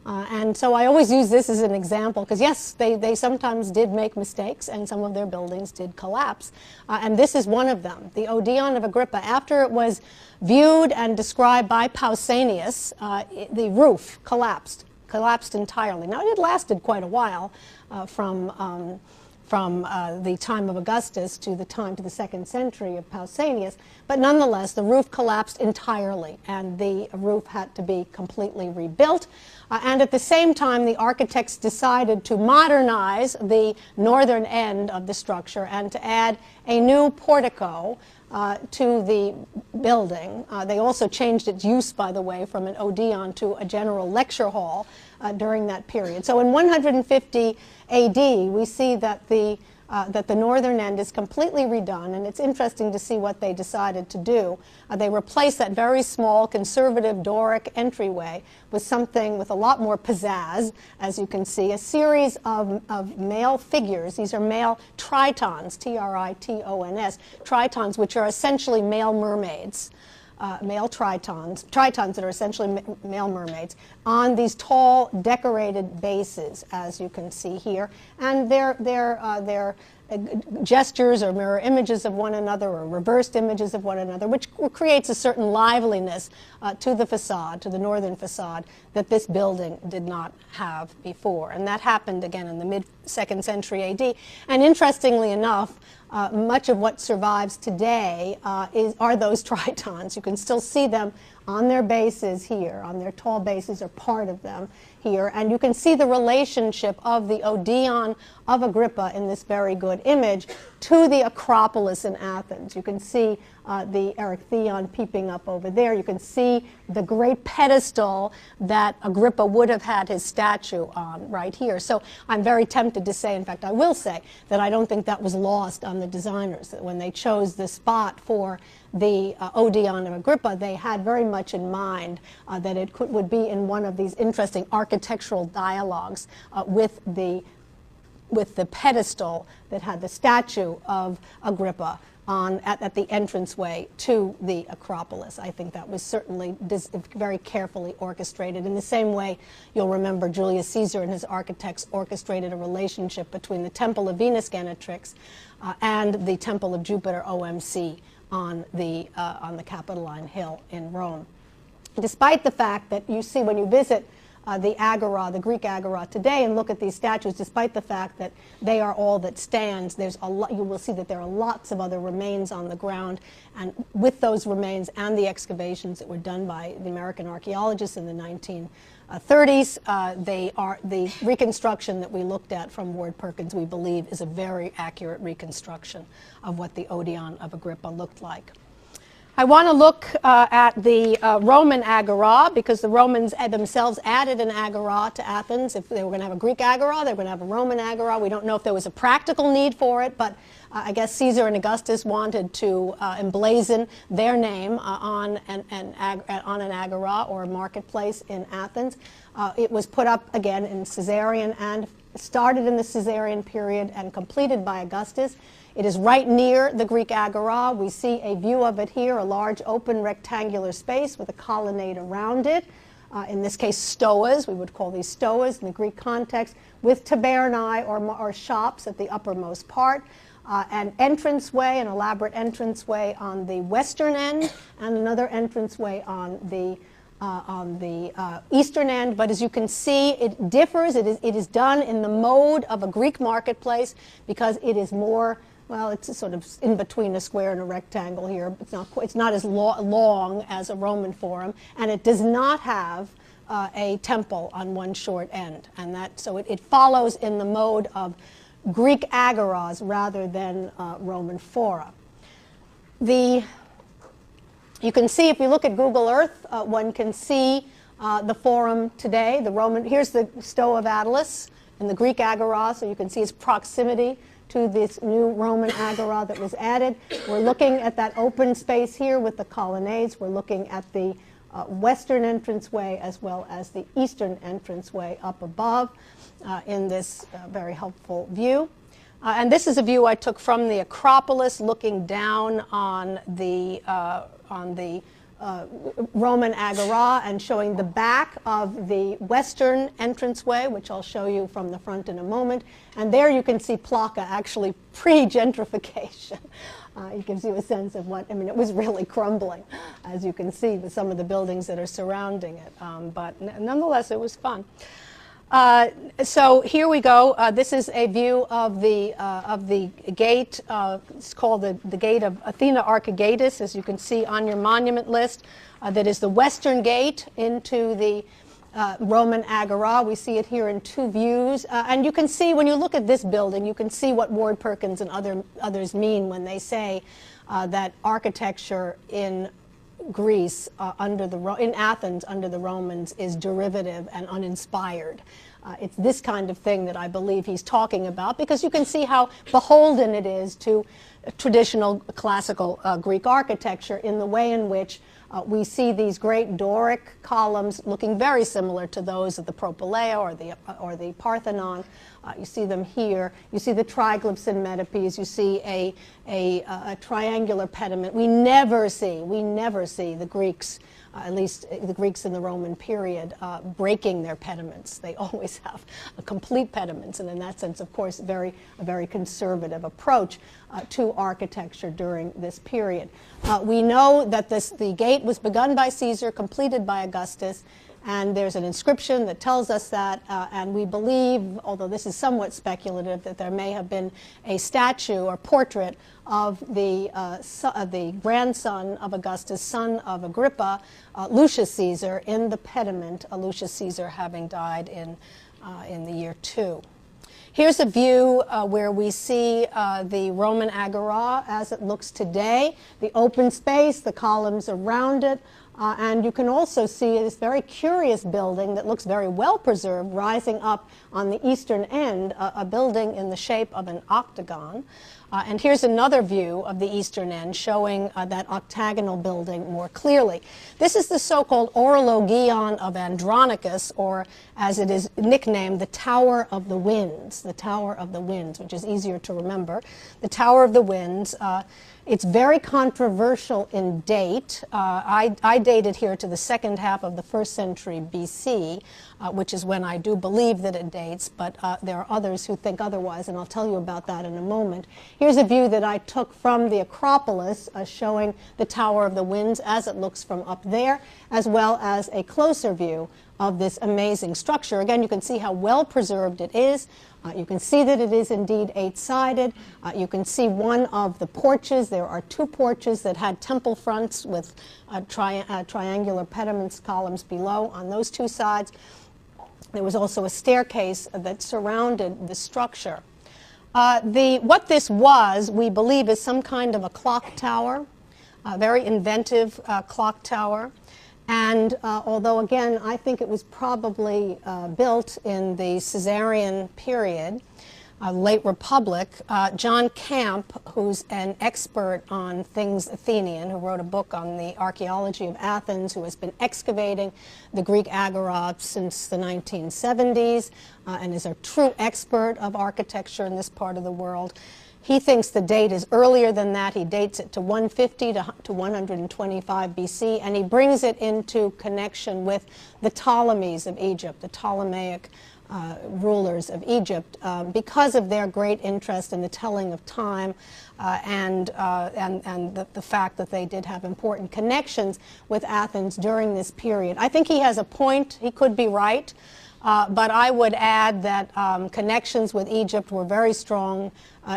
And so I always use this as an example, because yes, they sometimes did make mistakes, and some of their buildings did collapse. And this is one of them. The Odeon of Agrippa, after it was viewed and described by Pausanias, the roof collapsed entirely. Now, it lasted quite a while from the time of Augustus to the 2nd century of Pausanias, but nonetheless, the roof collapsed entirely, and the roof had to be completely rebuilt. And at the same time, the architects decided to modernize the northern end of the structure and to add a new portico to the building. They also changed its use, by the way, from an Odeon to a general lecture hall during that period. So in 150 AD, we see that the northern end is completely redone, and it's interesting to see what they decided to do. They replaced that very small conservative Doric entryway with something with a lot more pizzazz, as you can see, a series of male figures. These are male tritons, T-R-I-T-O-N-S, tritons, which are essentially male mermaids. Male tritons that are essentially male mermaids, on these tall, decorated bases, as you can see here. And they're gestures or mirror images of one another or reversed images of one another, which creates a certain liveliness to the facade, to the northern facade, that this building did not have before. And that happened again in the mid-2nd century AD. And interestingly enough, much of what survives today are those tritons. You can still see them on their bases here, on their tall bases, or part of them here. And you can see the relationship of the Odeon of Agrippa in this very good image to the Acropolis in Athens. You can see the Erechtheion peeping up over there. You can see the great pedestal that Agrippa would have had his statue on right here. So I'm very tempted to say, in fact I will say, that I don't think that was lost on the designers, that when they chose the spot for the Odeon of Agrippa, they had very much in mind that it would be in one of these interesting architectural dialogues with the pedestal that had the statue of Agrippa at the entranceway to the Acropolis. I think that was certainly very carefully orchestrated. In the same way, you'll remember Julius Caesar and his architects orchestrated a relationship between the Temple of Venus Genetrix and the Temple of Jupiter OMC on the Capitoline Hill in Rome. Despite the fact that you see when you visit the Agora, the Greek Agora today, and look at these statues, despite the fact that they are all that stands, there's a lot, you will see that there are lots of other remains on the ground, and with those remains and the excavations that were done by the American archaeologists in the 1930s, the reconstruction that we looked at from Ward Perkins, we believe, is a very accurate reconstruction of what the Odeon of Agrippa looked like. I want to look at the Roman Agora, because the Romans themselves added an Agora to Athens. If they were going to have a Greek Agora, they were going to have a Roman Agora. We don't know if there was a practical need for it, but I guess Caesar and Augustus wanted to emblazon their name on an Agora or a marketplace in Athens. It was put up again in Caesarian and started in the Caesarian period and completed by Augustus. It is right near the Greek Agora. We see a view of it here, a large open rectangular space with a colonnade around it. In this case, stoas, we would call these stoas in the Greek context, with tabernae or shops at the uppermost part. An entranceway, an elaborate entranceway on the western end, and another entranceway on the eastern end. But as you can see, it differs. It is done in the mode of a Greek marketplace because it is more, well, it's sort of in between a square and a rectangle here. It's not as long as a Roman forum, and it does not have a temple on one short end. And so it follows in the mode of Greek agoras rather than Roman fora. You can see, if you look at Google Earth, one can see the forum today. Here's the Stoa of Attalus in the Greek agora, so you can see its proximity to this new Roman agora that was added. We're looking at that open space here with the colonnades. We're looking at the western entranceway as well as the eastern entranceway up above in this very helpful view. And this is a view I took from the Acropolis, looking down on the Roman agora and showing the back of the western entranceway, which I'll show you from the front in a moment. And there you can see Plaka, actually pre-gentrification. It gives you a sense of what, I mean, it was really crumbling, as you can see with some of the buildings that are surrounding it. But nonetheless, it was fun. So here we go. This is a view of the gate. It's called the Gate of Athena Archigatus, as you can see on your monument list. That is the western gate into the Roman agora. We see it here in two views. And you can see, when you look at this building, you can see what Ward Perkins and others mean when they say that architecture in Greece, in Athens under the Romans, is derivative and uninspired. It's this kind of thing that I believe he's talking about, because you can see how beholden it is to traditional classical Greek architecture in the way in which we see these great Doric columns looking very similar to those of the Propylaea or the Parthenon, You see them here. You see the triglyphs and metopes. You see a triangular pediment. We never see the Greeks, at least the Greeks in the Roman period, breaking their pediments. They always have a complete pediments, and in that sense, of course, a very conservative approach to architecture during this period. We know that the gate was begun by Caesar, completed by Augustus, and there's an inscription that tells us that, and we believe, although this is somewhat speculative, that there may have been a statue or portrait of the grandson of Augustus, son of Agrippa, Lucius Caesar, in the pediment, Lucius Caesar having died in the year 2. Here's a view where we see the Roman agora as it looks today, the open space, the columns around it, and you can also see this very curious building that looks very well preserved rising up on the eastern end, a building in the shape of an octagon. And here's another view of the eastern end showing that octagonal building more clearly. This is the so-called Orologion of Andronicus, or as it is nicknamed, the Tower of the Winds, which is easier to remember. The Tower of the Winds. It's very controversial in date. I date it here to the second half of the 1st century BC, which is when I do believe that it dates, but there are others who think otherwise, and I'll tell you about that in a moment. Here's a view that I took from the Acropolis showing the Tower of the Winds as it looks from up there, as well as a closer view of this amazing structure. Again, you can see how well preserved it is. You can see that it is indeed 8-sided. You can see one of the porches. There are 2 porches that had temple fronts with triangular pediments columns below on those 2 sides. There was also a staircase that surrounded the structure. What this was, we believe, is some kind of a clock tower, a very inventive clock tower. And although, again, I think it was probably built in the Caesarian period, late Republic, John Camp, who's an expert on things Athenian, who wrote a book on the archaeology of Athens, who has been excavating the Greek agora since the 1970s, and is a true expert of architecture in this part of the world. He thinks the date is earlier than that. He dates it to 150 to 125 BC, and he brings it into connection with the Ptolemies of Egypt, the Ptolemaic rulers of Egypt, because of their great interest in the telling of time and the fact that they did have important connections with Athens during this period. I think he has a point. He could be right. But I would add that connections with Egypt were very strong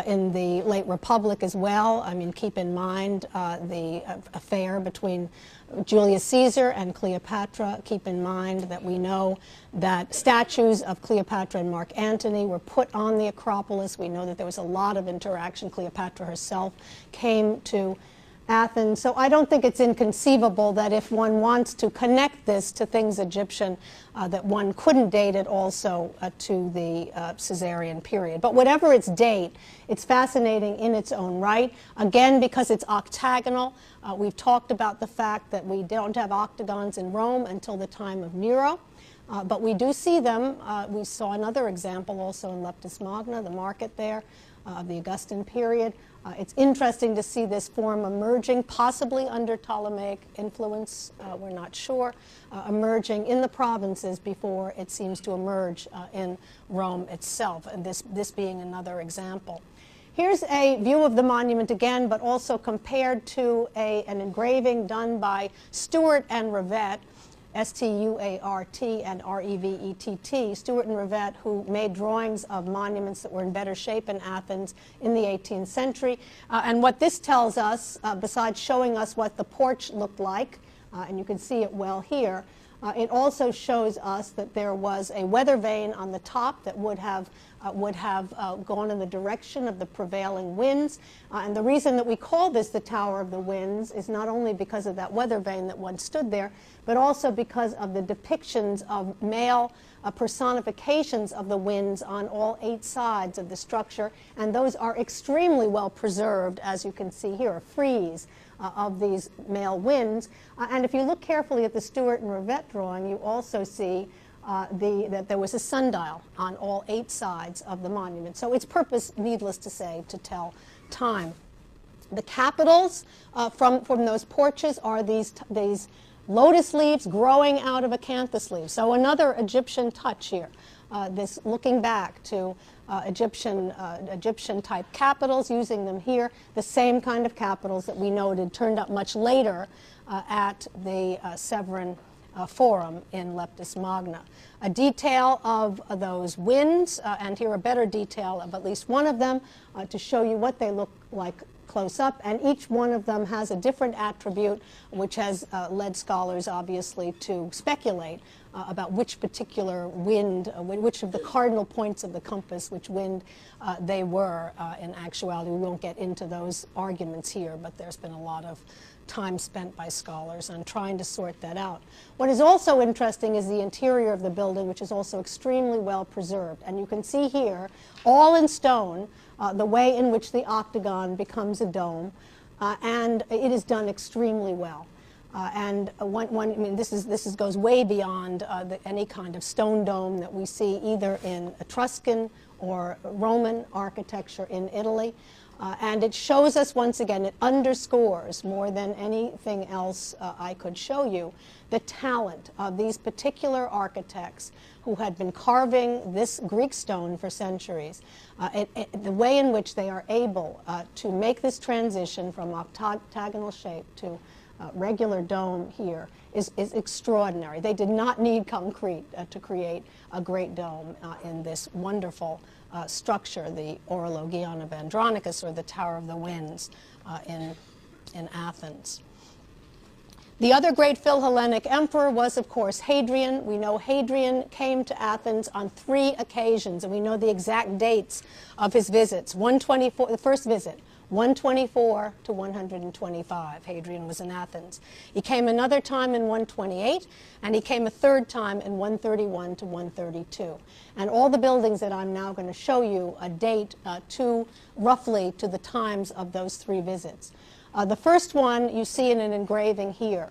in the late Republic as well. I mean, keep in mind the affair between Julius Caesar and Cleopatra. Keep in mind that we know that statues of Cleopatra and Mark Antony were put on the Acropolis. We know that there was a lot of interaction. Cleopatra herself came to Athens. So I don't think it's inconceivable that if one wants to connect this to things Egyptian, that one couldn't date it also to the Caesarian period. But whatever its date, it's fascinating in its own right. Again, because it's octagonal. We've talked about the fact that we don't have octagons in Rome until the time of Nero. But we do see them. We saw another example also in Leptis Magna, the market there of the Augustan period. It's interesting to see this form emerging, possibly under Ptolemaic influence, we're not sure, emerging in the provinces before it seems to emerge in Rome itself, and this being another example. Here's a view of the monument again, but also compared to an engraving done by Stuart and Revett, S-T-U-A-R-T and R-E-V-E-T-T, Stuart and Revett, who made drawings of monuments that were in better shape in Athens in the 18th century. And what this tells us, besides showing us what the porch looked like, and you can see it well here, it also shows us that there was a weather vane on the top that would have gone in the direction of the prevailing winds. And the reason that we call this the Tower of the Winds is not only because of that weather vane that once stood there, but also because of the depictions of male personifications of the winds on all 8 sides of the structure. And those are extremely well preserved, as you can see here, a frieze of these male winds. And if you look carefully at the Stuart and Revett drawing, you also see that there was a sundial on all 8 sides of the monument. So its purpose, needless to say, to tell time. The capitals from those porches are these lotus leaves growing out of acanthus leaves. So another Egyptian touch here. This looking back to Egyptian type capitals, using them here, the same kind of capitals that we noted turned up much later at the Severan Forum in Leptis Magna. A detail of those winds, and here a better detail of at least one of them to show you what they look like close up, and each one of them has a different attribute which has led scholars obviously to speculate about which particular wind, which of the cardinal points of the compass, which wind they were in actuality. We won't get into those arguments here, but there's been a lot of time spent by scholars on trying to sort that out. What is also interesting is the interior of the building, which is also extremely well preserved. And you can see here, all in stone, the way in which the octagon becomes a dome, and it is done extremely well. I mean, this goes way beyond any kind of stone dome that we see either in Etruscan or Roman architecture in Italy. And it shows us, once again, it underscores more than anything else I could show you, the talent of these particular architects who had been carving this Greek stone for centuries. The way in which they are able to make this transition from octagonal shape to regular dome here is extraordinary. They did not need concrete to create a great dome in this wonderful structure, the Orologion of Andronicus, or the Tower of the Winds in Athens. The other great Philhellenic emperor was, of course, Hadrian. We know Hadrian came to Athens on 3 occasions, and we know the exact dates of his visits. 124, the first visit, 124 to 125. Hadrian was in Athens. He came another time in 128, and he came a third time in 131 to 132. And all the buildings that I'm now going to show you date roughly to the times of those 3 visits. The first one you see in an engraving here.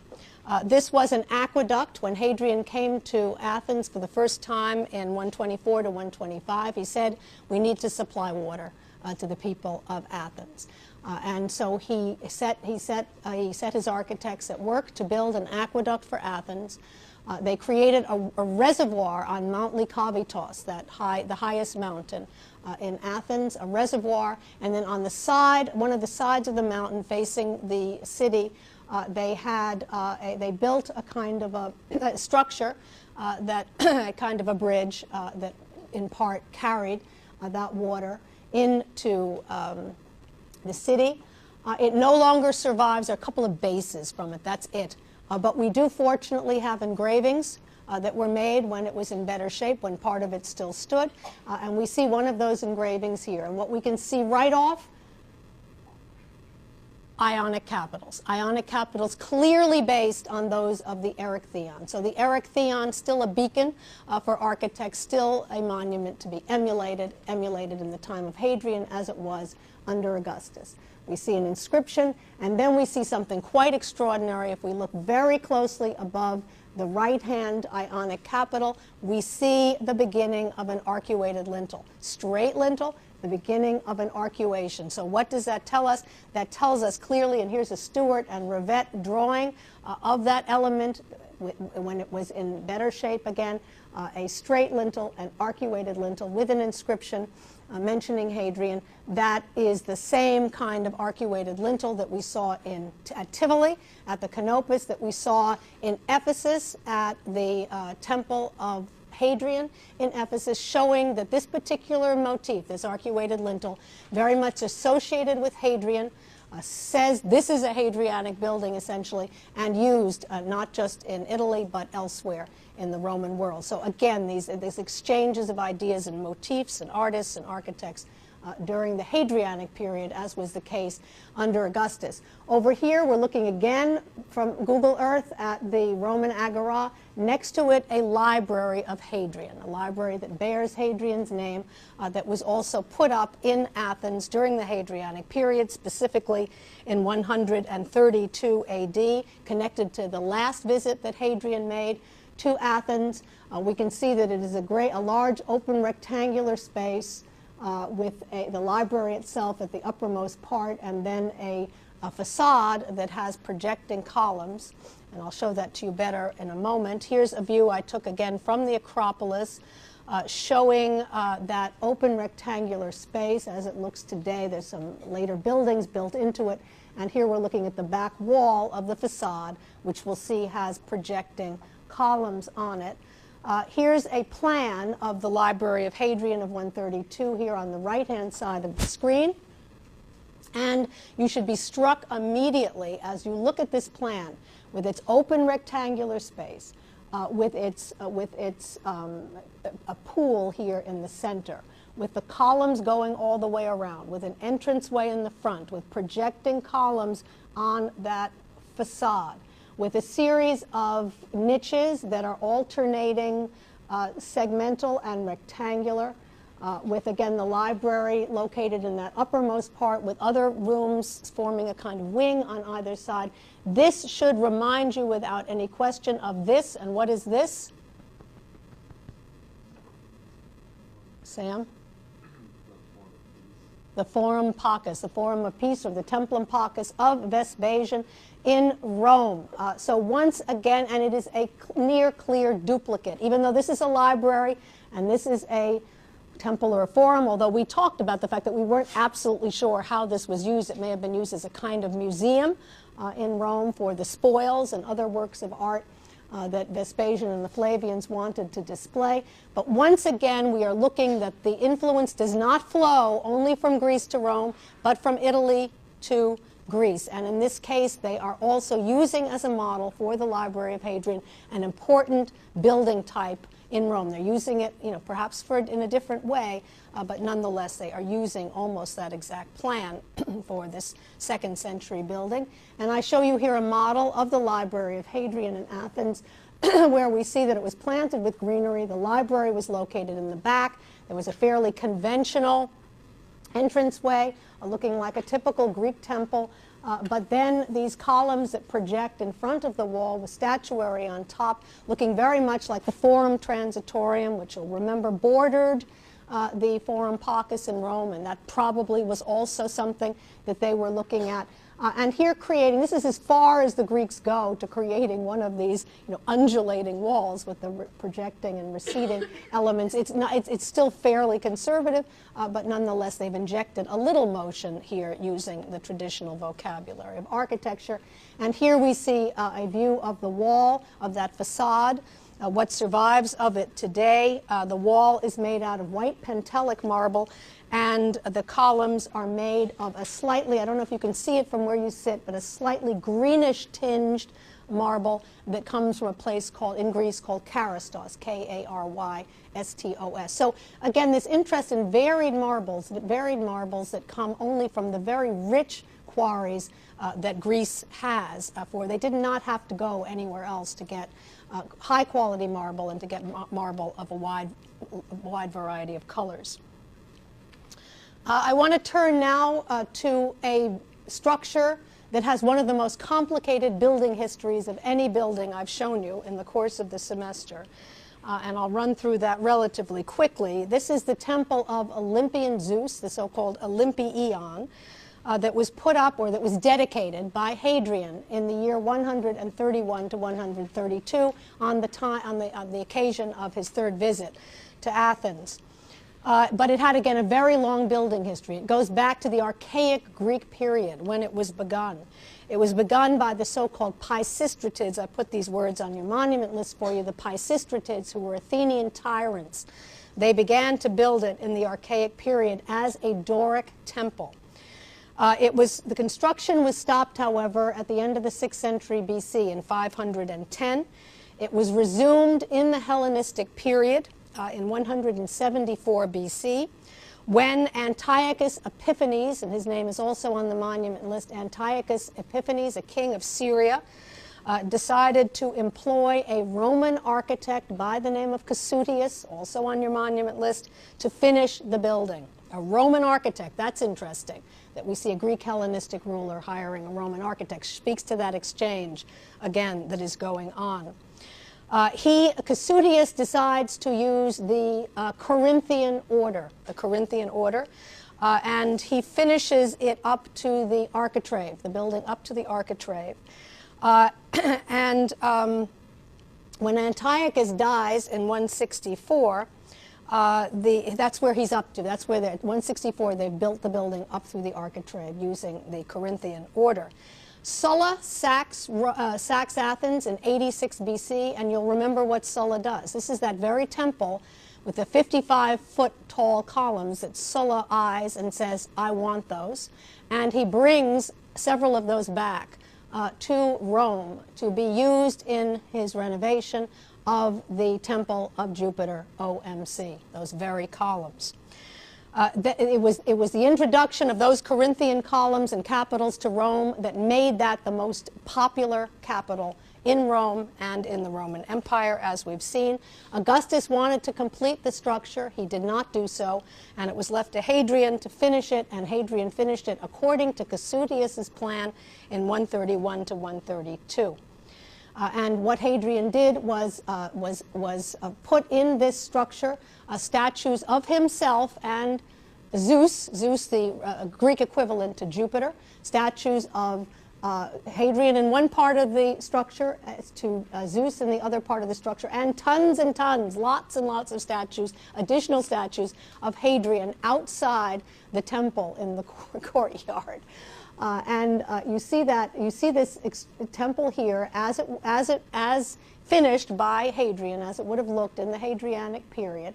This was an aqueduct. When Hadrian came to Athens for the first time in 124 to 125, he said, we need to supply water to the people of Athens. And so he set his architects at work to build an aqueduct for Athens. They created a reservoir on Mount Lykavitos, the highest mountain in Athens, a reservoir, and then on the side, one of the sides of the mountain facing the city, they built a kind of a structure, kind of a bridge that in part carried that water into the city. It no longer survives. There are a couple of bases from it. That's it. But we do fortunately have engravings that were made when it was in better shape, when part of it still stood. And we see one of those engravings here. And what we can see right off, Ionic capitals. Ionic capitals clearly based on those of the Erechtheion. So the Erechtheion, still a beacon for architects, still a monument to be emulated in the time of Hadrian as it was under Augustus. We see an inscription, and then we see something quite extraordinary. If we look very closely above the right-hand Ionic capital, we see the beginning of an arcuated lintel. Straight lintel, the beginning of an arcuation. So what does that tell us? That tells us clearly, and here's a Stewart and Rivette drawing of that element when it was in better shape again, a straight lintel, an arcuated lintel with an inscription mentioning Hadrian. That is the same kind of arcuated lintel that we saw at Tivoli, at the Canopus, that we saw in Ephesus at the Temple of Hadrian in Ephesus, showing that this particular motif, this arcuated lintel, very much associated with Hadrian, says this is a Hadrianic building essentially, and used not just in Italy but elsewhere in the Roman world. So again, these exchanges of ideas and motifs and artists and architects during the Hadrianic period, as was the case under Augustus. Over here, we're looking again from Google Earth at the Roman Agora. Next to it, a library of Hadrian, a library that bears Hadrian's name, that was also put up in Athens during the Hadrianic period, specifically in 132 AD, connected to the last visit that Hadrian made to Athens. We can see that it is a large open rectangular space with the library itself at the uppermost part, and then a facade that has projecting columns. And I'll show that to you better in a moment. Here's a view I took again from the Acropolis, showing that open rectangular space as it looks today. There's some later buildings built into it. And here we're looking at the back wall of the facade, which we'll see has projecting columns on it. Here's a plan of the Library of Hadrian of 132 here on the right-hand side of the screen. And you should be struck immediately as you look at this plan with its open rectangular space, with a pool here in the center, with the columns going all the way around, with an entranceway in the front, with projecting columns on that facade, with a series of niches that are alternating segmental and rectangular, with, again, the library located in that uppermost part with other rooms forming a kind of wing on either side. This should remind you without any question of this. And what is this? Sam? The Forum Pacus, the Forum of Peace, or the Templum Pacus of Vespasian in Rome. So once again, and it is a near clear duplicate, even though this is a library and this is a temple or a forum, although we talked about the fact that we weren't absolutely sure how this was used. It may have been used as a kind of museum in Rome for the spoils and other works of art that Vespasian and the Flavians wanted to display. But once again, we are looking that the influence does not flow only from Greece to Rome, but from Italy to Greece. And in this case, they are also using as a model for the Library of Hadrian an important building type in Rome. They're using it, perhaps in a different way, but nonetheless, they are using almost that exact plan for this 2nd century building. And I show you here a model of the Library of Hadrian in Athens, where we see that it was planted with greenery. The library was located in the back. There was a fairly conventional entranceway, looking like a typical Greek temple. But then these columns that project in front of the wall with statuary on top, looking very much like the Forum Transitorium, which you'll remember bordered the Forum Pacus in Rome, and that probably was also something that they were looking at. And here this is as far as the Greeks go to creating one of these undulating walls with the projecting and receding elements. It's still fairly conservative, but nonetheless they've injected a little motion here using the traditional vocabulary of architecture. And here we see a view of the wall of that facade. What survives of it today, the wall is made out of white Pentelic marble, and the columns are made of a slightly, I don't know if you can see it from where you sit, but a slightly greenish tinged marble that comes from a place in Greece called Karystos, Karystos. So again, this interest in varied marbles that come only from the very rich quarries that Greece has. They did not have to go anywhere else to get high quality marble and to get marble of a wide variety of colors. I want to turn now to a structure that has one of the most complicated building histories of any building I've shown you in the course of the semester. And I'll run through that relatively quickly. This is the temple of Olympian Zeus, the so-called Olympieion, that was put up, or that was dedicated by Hadrian in the year 131 to 132 on the occasion of his 3rd visit to Athens. But it had, again, a very long building history. It goes back to the archaic Greek period when it was begun. It was begun by the so-called Pisistratids. I put these words on your monument list for you, the Pisistratids, who were Athenian tyrants. They began to build it in the archaic period as a Doric temple. The construction was stopped, however, at the end of the 6th century BC in 510. It was resumed in the Hellenistic period in 174 BC, when Antiochus Epiphanes, and his name is also on the monument list, Antiochus Epiphanes, a king of Syria, decided to employ a Roman architect by the name of Casutius, also on your monument list, to finish the building. A Roman architect, that's interesting, that we see a Greek Hellenistic ruler hiring a Roman architect. Speaks to that exchange, again, that is going on. Cassudius decides to use the Corinthian order, and he finishes it up to the architrave, the building up to the architrave. When Antiochus dies in 164, that's where he's up to. That's where at 164 they built the building up through the architrave using the Corinthian order. Sulla sacks Athens in 86 BC, and you'll remember what Sulla does. This is that very temple with the 55-foot tall columns that Sulla eyes and says, I want those. And he brings several of those back to Rome to be used in his renovation of the Temple of Jupiter, OMC, those very columns. It was the introduction of those Corinthian columns and capitals to Rome that made that the most popular capital in Rome and in the Roman Empire, as we've seen. Augustus wanted to complete the structure. He did not do so, and it was left to Hadrian to finish it, and Hadrian finished it according to Cassudius's plan in 131 to 132. And what Hadrian did was put in this structure statues of himself and Zeus, the Greek equivalent to Jupiter, statues of Hadrian in one part of the structure, to Zeus in the other part of the structure, and tons and tons, lots and lots of statues, additional statues of Hadrian outside the temple in the courtyard. You see this temple here as finished by Hadrian, as it would have looked in the Hadrianic period.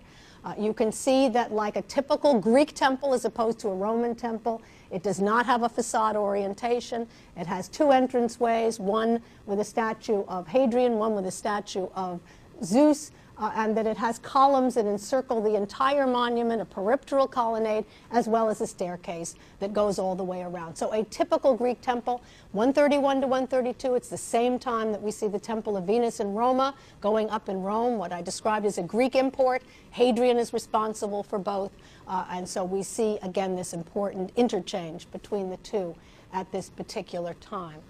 You can see that, like a typical Greek temple as opposed to a Roman temple, it does not have a facade orientation. It has two entranceways, one with a statue of Hadrian, one with a statue of Zeus, and that it has columns that encircle the entire monument, a peripteral colonnade, as well as a staircase that goes all the way around. So a typical Greek temple, 131 to 132, it's the same time that we see the Temple of Venus in Roma going up in Rome, what I described as a Greek import. Hadrian is responsible for both, and so we see, again, this important interchange between the two at this particular time.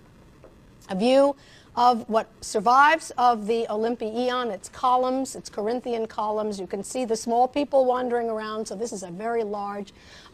A view of what survives of the Olympieion, its columns, its Corinthian columns. You can see the small people wandering around, so this is a very large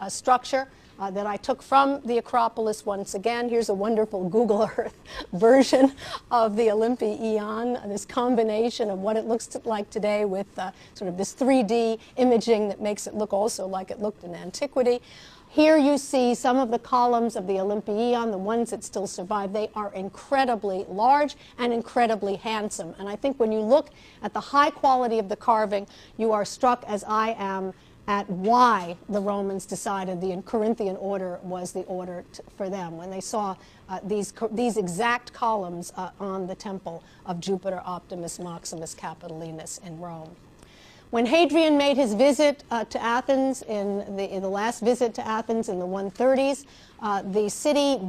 structure that I took from the Acropolis once again. Here's a wonderful Google Earth version of the Olympieion, this combination of what it looks like today with sort of this 3D imaging that makes it look also like it looked in antiquity. Here you see some of the columns of the Olympieion, the ones that still survive. They are incredibly large and incredibly handsome. And I think when you look at the high quality of the carving, you are struck, as I am, at why the Romans decided the Corinthian order was the order for them, when they saw these exact columns on the temple of Jupiter Optimus Maximus Capitolinus in Rome. When Hadrian made his visit to Athens, in the last visit to Athens in the 130s, the city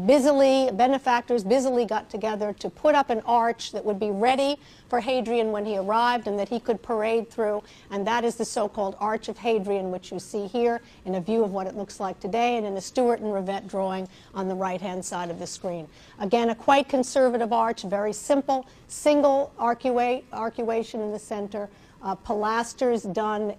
benefactors busily got together to put up an arch that would be ready for Hadrian when he arrived and that he could parade through, and that is the so-called Arch of Hadrian, which you see here in a view of what it looks like today and in a Stuart and Rivette drawing on the right-hand side of the screen. Again, a quite conservative arch, very simple, single arcuation in the center, pilasters done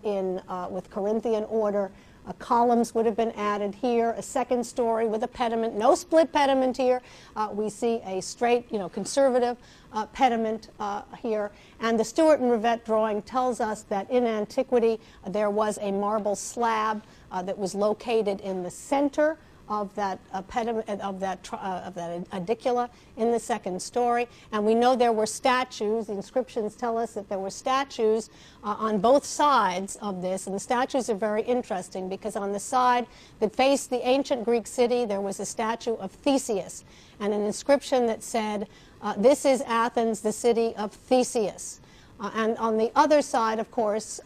with Corinthian order. Columns would have been added here, a second story with a pediment, no split pediment here. We see a straight, conservative pediment here. And the Stuart and Rivette drawing tells us that in antiquity there was a marble slab that was located in the center of that edicula in the second story, and we know there were statues. The inscriptions tell us that there were statues on both sides of this, and the statues are very interesting because on the side that faced the ancient Greek city there was a statue of Theseus and an inscription that said, "This is Athens, the city of Theseus." And on the other side, of course,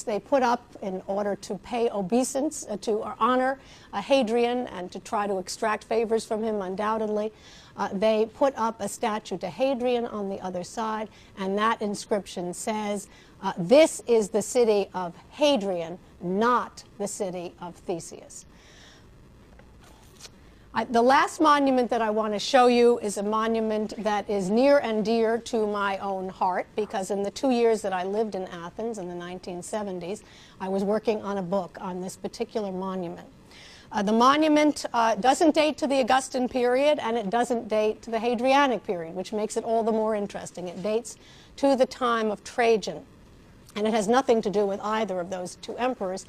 they put up, in order to pay obeisance, to honor Hadrian and to try to extract favors from him, undoubtedly, they put up a statue to Hadrian on the other side, and that inscription says, "This is the city of Hadrian, not the city of Theseus." The last monument that I want to show you is a monument that is near and dear to my own heart, because in the 2 years that I lived in Athens in the 1970s, I was working on a book on this particular monument. The monument doesn't date to the Augustan period, and it doesn't date to the Hadrianic period, which makes it all the more interesting. It dates to the time of Trajan, and it has nothing to do with either of those two emperors,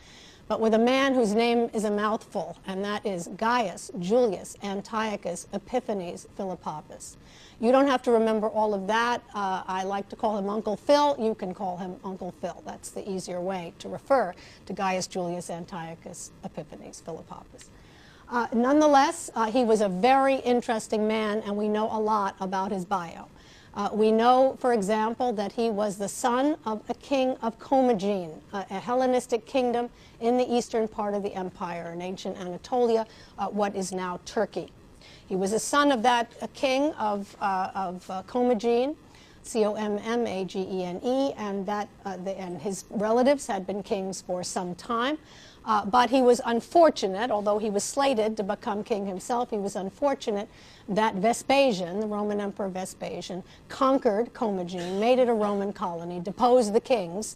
but with a man whose name is a mouthful, and that is Gaius Julius Antiochus Epiphanes Philopappus. You don't have to remember all of that. I like to call him Uncle Phil. You can call him Uncle Phil. That's the easier way to refer to Gaius Julius Antiochus Epiphanes Philopappus. Nonetheless, he was a very interesting man, and we know a lot about his bio. We know, for example, that he was the son of a king of Commagene, a Hellenistic kingdom in the eastern part of the empire, in ancient Anatolia, what is now Turkey. He was a son of that king of Commagene, Commagene, and his relatives had been kings for some time. But he was unfortunate, although he was slated to become king himself, he was unfortunate that Vespasian, the Roman Emperor Vespasian, conquered Commagene, made it a Roman colony, deposed the kings,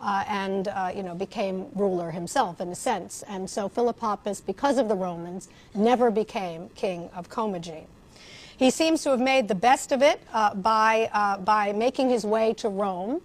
and became ruler himself in a sense. And so Philopappus, because of the Romans, never became king of Commagene. He seems to have made the best of it by making his way to Rome,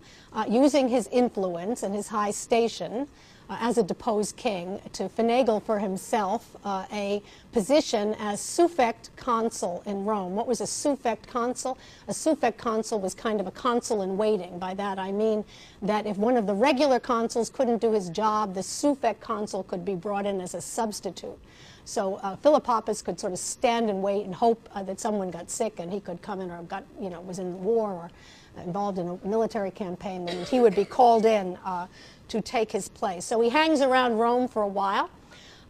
using his influence and his high station as a deposed king to finagle for himself a position as suffect consul in Rome. What was a suffect consul? A suffect consul was kind of a consul in waiting. By that I mean that if one of the regular consuls couldn't do his job, the suffect consul could be brought in as a substitute. So Philopappus could sort of stand and wait and hope that someone got sick and he could come in, or was in war or involved in a military campaign, and he would be called in to take his place. So he hangs around Rome for a while,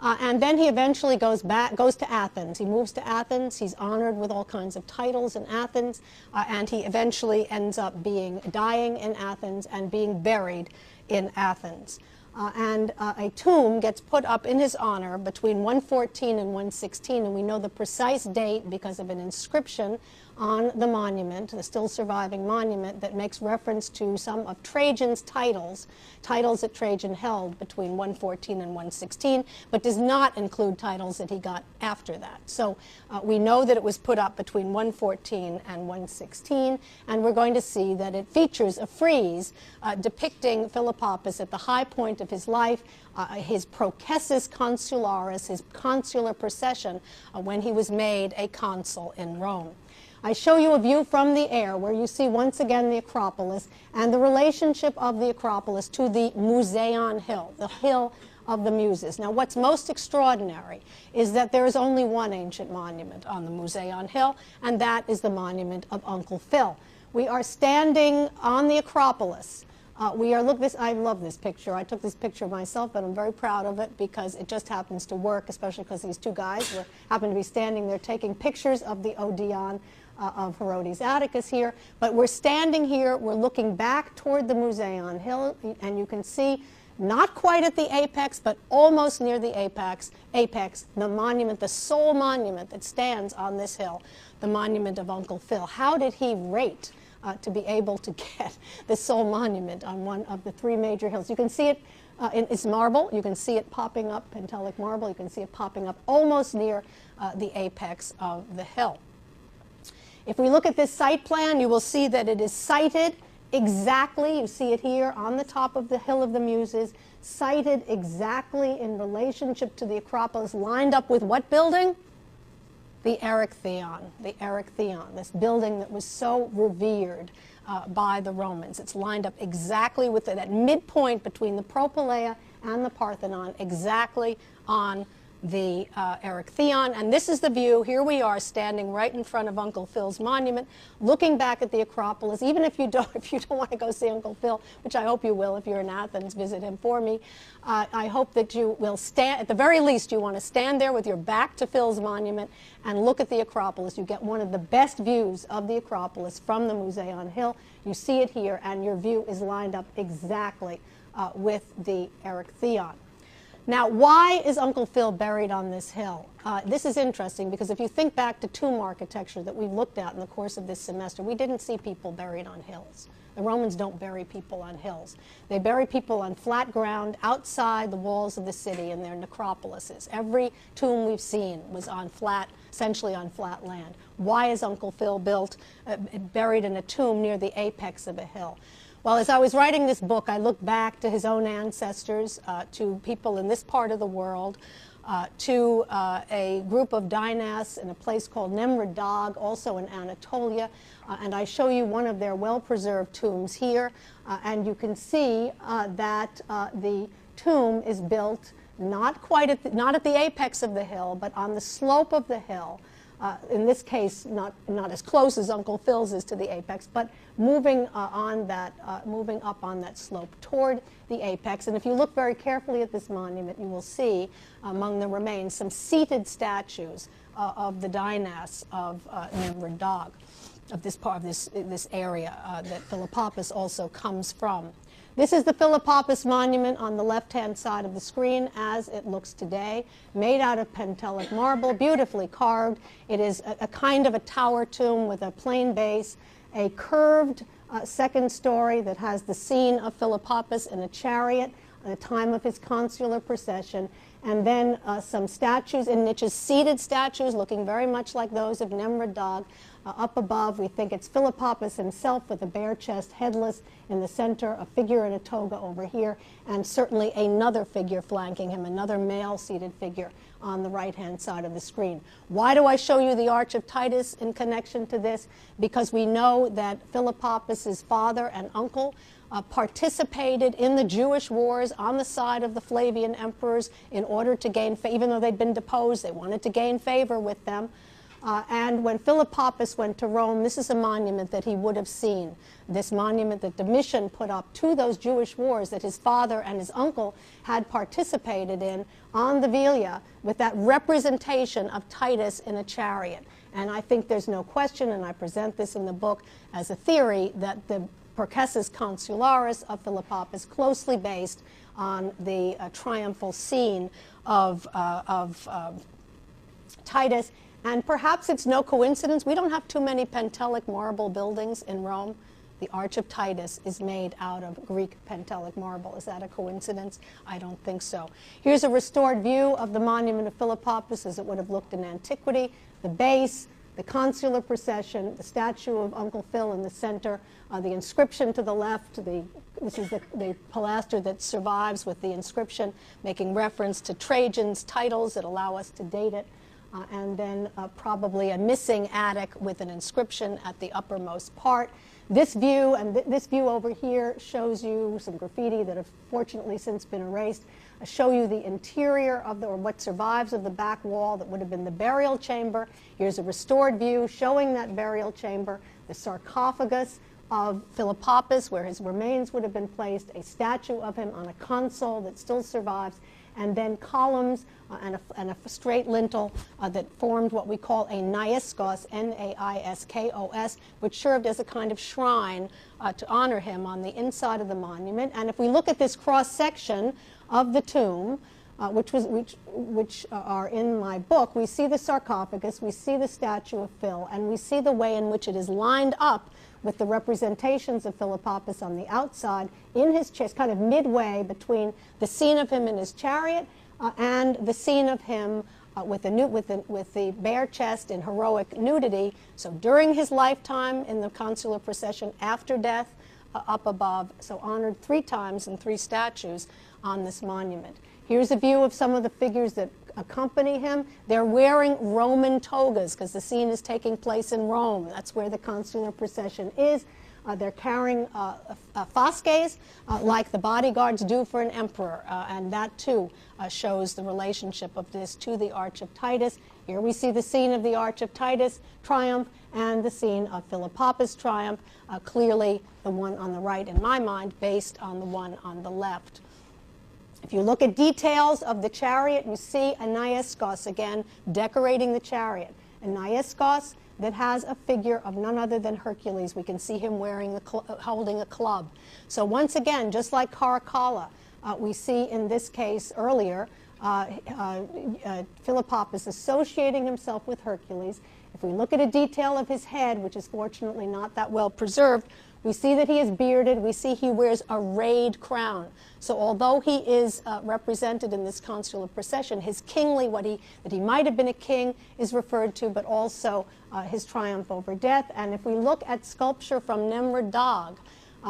and then he eventually goes to Athens. He moves to Athens. He's honored with all kinds of titles in Athens, and he eventually ends up dying in Athens and being buried in Athens. And a tomb gets put up in his honor between 114 and 116, and we know the precise date because of an inscription on the monument, the still surviving monument, that makes reference to some of Trajan's titles that Trajan held between 114 and 116, but does not include titles that he got after that. So we know that it was put up between 114 and 116, and we're going to see that it features a frieze depicting Philopappus at the high point of his life, his processus consularis, his consular procession, when he was made a consul in Rome. I show you a view from the air where you see once again the Acropolis and the relationship of the Acropolis to the Museion Hill, the Hill of the Muses. Now, what's most extraordinary is that there is only one ancient monument on the Museion Hill, and that is the monument of Uncle Phil. We are standing on the Acropolis. I love this picture. I took this picture myself, but I'm very proud of it because it just happens to work, especially because these two guys happen to be standing there taking pictures of the Odeon of Herodes Atticus here. But we're standing here, we're looking back toward the Museion Hill, and you can see, not quite at the apex, but almost near the apex, the monument, the sole monument that stands on this hill, the monument of Uncle Phil. How did he rate to be able to get the sole monument on one of the three major hills? You can see it, it's marble. You can see it popping up, Pentelic marble. You can see it popping up almost near the apex of the hill. If we look at this site plan, you will see that it is sited exactly, you see it here on the top of the Hill of the Muses, sited exactly in relationship to the Acropolis, lined up with what building? The Erechtheion, this building that was so revered by the Romans. It's lined up exactly with it at midpoint between the Propylaea and the Parthenon, exactly on the Erechtheion. And this is the view. Here we are standing right in front of Uncle Phil's monument, looking back at the Acropolis. Even if you don't want to go see Uncle Phil, which I hope you will if you're in Athens, visit him for me. I hope that you will stand, at the very least, you want to stand there with your back to Phil's monument and look at the Acropolis. You get one of the best views of the Acropolis from the Museion Hill. You see it here, and your view is lined up exactly with the Erechtheion. Now, why is Uncle Phil buried on this hill? This is interesting because if you think back to tomb architecture that we've looked at in the course of this semester, we didn't see people buried on hills. The Romans don't bury people on hills. They bury people on flat ground outside the walls of the city in their necropolises. Every tomb we've seen was on flat, essentially on flat land. Why is Uncle Phil buried in a tomb near the apex of a hill? Well, as I was writing this book, I looked back to his own ancestors, to people in this part of the world, to a group of dynasts in a place called Nemrud Dag, also in Anatolia, and I show you one of their well-preserved tombs here, and you can see that the tomb is built not at the apex of the hill, but on the slope of the hill. In this case, not as close as Uncle Phil's is to the apex, but moving up on that slope toward the apex. And if you look very carefully at this monument, you will see among the remains some seated statues of the dynasts of Nemrud Dag, of this part of this area that Philopapus also comes from. This is the Philopapus monument on the left-hand side of the screen as it looks today, made out of Pentelic marble, beautifully carved. It is a kind of a tower tomb with a plain base, a curved second story that has the scene of Philopapus in a chariot at the time of his consular procession, and then some statues in niches, seated statues looking very much like those of Nemrud Dag. Up above, we think it's Philopapus himself with a bare chest, headless in the center, a figure in a toga over here, and certainly another figure flanking him, another male seated figure on the right-hand side of the screen. Why do I show you the Arch of Titus in connection to this? Because we know that Philopapus's father and uncle participated in the Jewish wars on the side of the Flavian emperors in order to gain, even though they'd been deposed, they wanted to gain favor with them. And when Philopapus went to Rome, this is a monument that he would have seen, this monument that Domitian put up to those Jewish wars that his father and his uncle had participated in on the Velia, with that representation of Titus in a chariot. And I think there's no question, and I present this in the book as a theory, that the Percessus Consularis of Philopapus closely based on the triumphal scene of Titus. And perhaps it's no coincidence. We don't have too many Pentelic marble buildings in Rome. The Arch of Titus is made out of Greek Pentelic marble. Is that a coincidence? I don't think so. Here's a restored view of the monument of Philopapus as it would have looked in antiquity. The base, the consular procession, the statue of Uncle Phil in the center, the inscription to the left, this is the pilaster that survives with the inscription making reference to Trajan's titles that allow us to date it. And then probably a missing attic with an inscription at the uppermost part. This view and this view over here shows you some graffiti that have fortunately since been erased. Show you the interior of or what survives of the back wall that would have been the burial chamber. Here's a restored view showing that burial chamber, the sarcophagus of Philopapus where his remains would have been placed, a statue of him on a console that still survives, and then columns and a straight lintel that formed what we call a naiskos, N-A-I-S-K-O-S, which served as a kind of shrine to honor him on the inside of the monument. And if we look at this cross-section of the tomb, which are in my book, we see the sarcophagus, we see the statue of Phil, and we see the way in which it is lined up with the representations of Philopapus on the outside in his chest, kind of midway between the scene of him in his chariot and the scene of him with the bare chest in heroic nudity. So during his lifetime in the consular procession, after death, up above, so honored 3 times in 3 statues on this monument. Here's a view of some of the figures that accompany him. They're wearing Roman togas because the scene is taking place in Rome. That's where the consular procession is. They're carrying fasces like the bodyguards do for an emperor, and that too shows the relationship of this to the Arch of Titus. Here we see the scene of the Arch of Titus triumph and the scene of Philopapus triumph, clearly the one on the right in my mind based on the one on the left. If you look at details of the chariot, you see a naiskos again decorating the chariot. A naiskos that has a figure of none other than Hercules. We can see him wearing holding a club. So once again, just like Caracalla, We see in this case earlier, Philopappus associating himself with Hercules. If we look at a detail of his head, which is fortunately not that well preserved, we see that he is bearded. We see he wears a rayed crown. So although he is represented in this consular procession, his kingly, that he might have been a king, is referred to, but also his triumph over death. And if we look at sculpture from Nemrod Dag,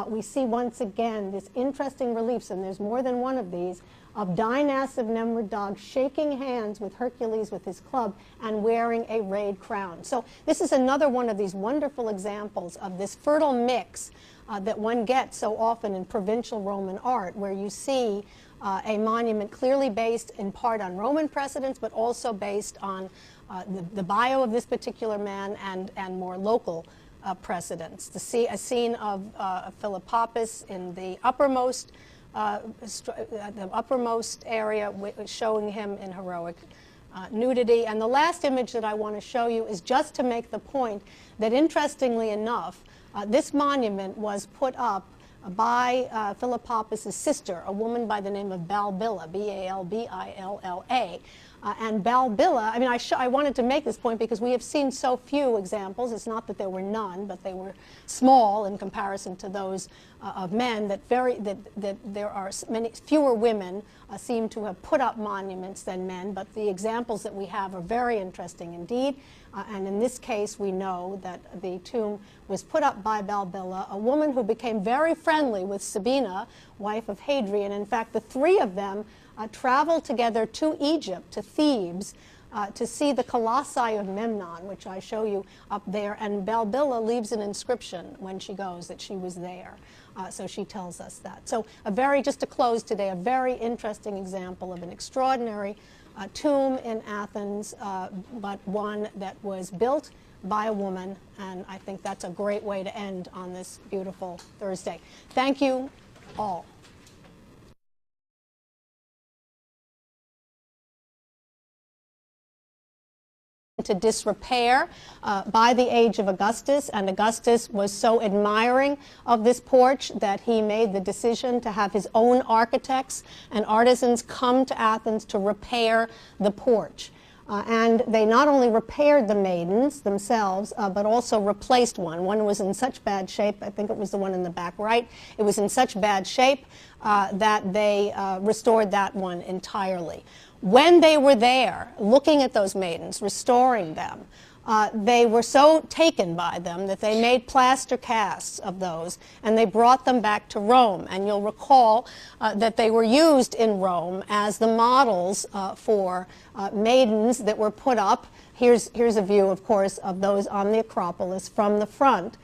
we see once again this interesting reliefs, and there's more than one of these, of Dinas of Nemrod Dag shaking hands with Hercules with his club and wearing a rayed crown. So this is another one of these wonderful examples of this fertile mix that one gets so often in provincial Roman art, where you see a monument clearly based in part on Roman precedents, but also based on the bio of this particular man and more local precedents. To see a scene of Philopappus in the uppermost area, showing him in heroic nudity. And the last image that I want to show you is just to make the point that, interestingly enough, this monument was put up by Philopappus' sister, a woman by the name of Balbilla, B-A-L-B-I-L-L-A. And Balbilla, I mean, I wanted to make this point because we have seen so few examples. It's not that there were none, but they were small in comparison to those of men, that there are fewer women seem to have put up monuments than men, but the examples that we have are very interesting indeed. And in this case, we know that the tomb was put up by Balbilla, a woman who became very friendly with Sabina, wife of Hadrian. In fact, the three of them traveled together to Egypt, to Thebes, to see the colossi of Memnon, which I show you up there. And Balbilla leaves an inscription when she goes that she was there. So she tells us that. So just to close today, a very interesting example of an extraordinary tomb in Athens, but one that was built by a woman. And I think that's a great way to end on this beautiful Thursday. Thank you all. To disrepair by the age of Augustus, and Augustus was so admiring of this porch that he made the decision to have his own architects and artisans come to Athens to repair the porch. And they not only repaired the maidens themselves, but also replaced one. One was in such bad shape, I think it was the one in the back right, it was in such bad shape that they restored that one entirely. When they were there, looking at those maidens, restoring them, they were so taken by them that they made plaster casts of those, and they brought them back to Rome. And you'll recall that they were used in Rome as the models for maidens that were put up. Here's a view, of course, of those on the Acropolis from the front.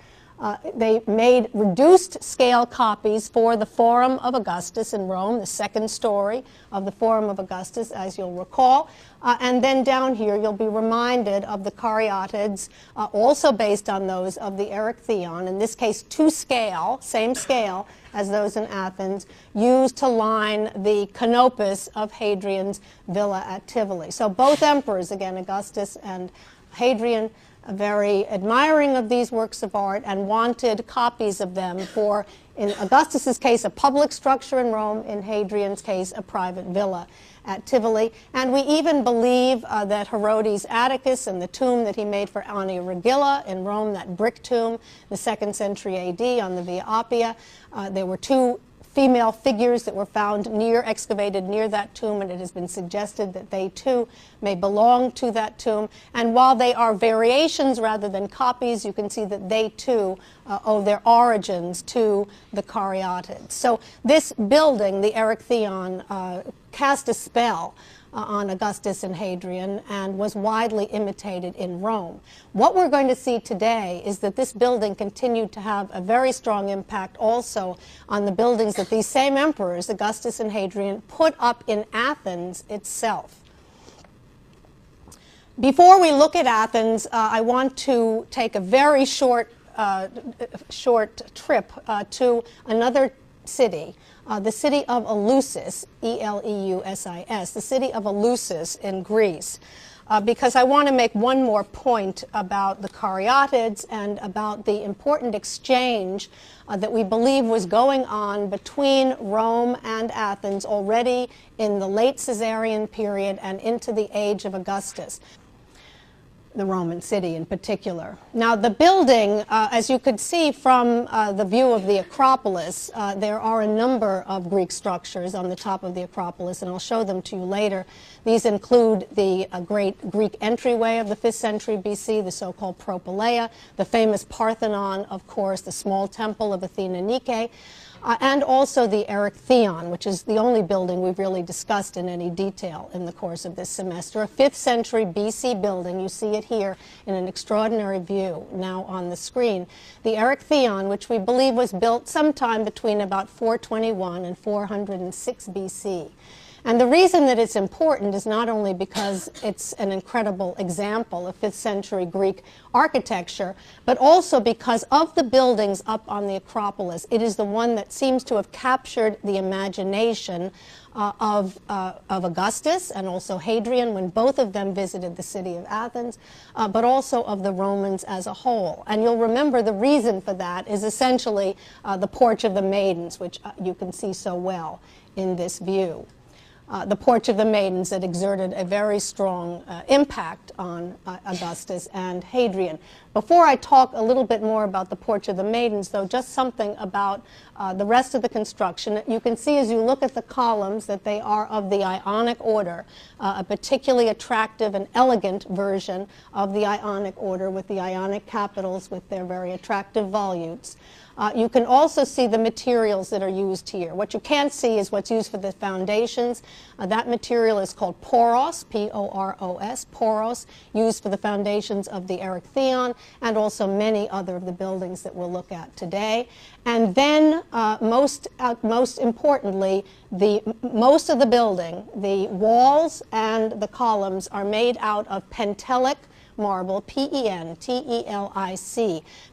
They made reduced scale copies for the Forum of Augustus in Rome, the second story of the Forum of Augustus, as you'll recall. And then down here, you'll be reminded of the caryatids, also based on those of the Erechtheion, in this case to scale, same scale as those in Athens, used to line the canopus of Hadrian's villa at Tivoli. So both emperors, again, Augustus and Hadrian, very admiring of these works of art and wanted copies of them for, in Augustus's case, a public structure in Rome, in Hadrian's case, a private villa at Tivoli. And we even believe that Herodes Atticus and the tomb that he made for Annia Regilla in Rome, that brick tomb, the 2nd century AD on the Via Appia, there were two female figures that were found excavated near that tomb, and it has been suggested that they too may belong to that tomb. And while they are variations rather than copies, you can see that they too owe their origins to the caryatids. So this building, the Erechtheion, cast a spell on Augustus and Hadrian and was widely imitated in Rome. What we're going to see today is that this building continued to have a very strong impact also on the buildings that these same emperors, Augustus and Hadrian, put up in Athens itself. Before we look at Athens, I want to take a very short trip to another city, the city of Eleusis, E-L-E-U-S-I-S, the city of Eleusis in Greece. because I want to make one more point about the Caryatids and about the important exchange that we believe was going on between Rome and Athens already in the late Caesarean period and into the age of Augustus, the Roman city in particular. Now, the building, as you could see from the view of the Acropolis, there are a number of Greek structures on the top of the Acropolis, and I'll show them to you later. These include the great Greek entryway of the 5th century BC, the so-called Propylaea, the famous Parthenon, of course, the small temple of Athena Nike, and also the Erechtheion, which is the only building we've really discussed in any detail in the course of this semester. A 5th century BC building. You see it here in an extraordinary view now on the screen. The Erechtheion, which we believe was built sometime between about 421 and 406 BC. And the reason that it's important is not only because it's an incredible example of 5th century Greek architecture, but also because of the buildings up on the Acropolis, it is the one that seems to have captured the imagination of Augustus and also Hadrian when both of them visited the city of Athens, but also of the Romans as a whole. And you'll remember the reason for that is essentially the Porch of the Maidens, which you can see so well in this view. The Porch of the Maidens that exerted a very strong impact on Augustus and Hadrian. Before I talk a little bit more about the Porch of the Maidens, though, just something about the rest of the construction. You can see as you look at the columns that they are of the Ionic order, a particularly attractive and elegant version of the Ionic order with the Ionic capitals with their very attractive volutes. You can also see the materials that are used here. What you can't see is what's used for the foundations. That material is called poros, P-O-R-O-S, poros, used for the foundations of the Erechtheion and also many other of the buildings that we'll look at today. And then, most importantly, most of the building, the walls and the columns are made out of Pentelic marble, P-E-N-T-E-L-I-C,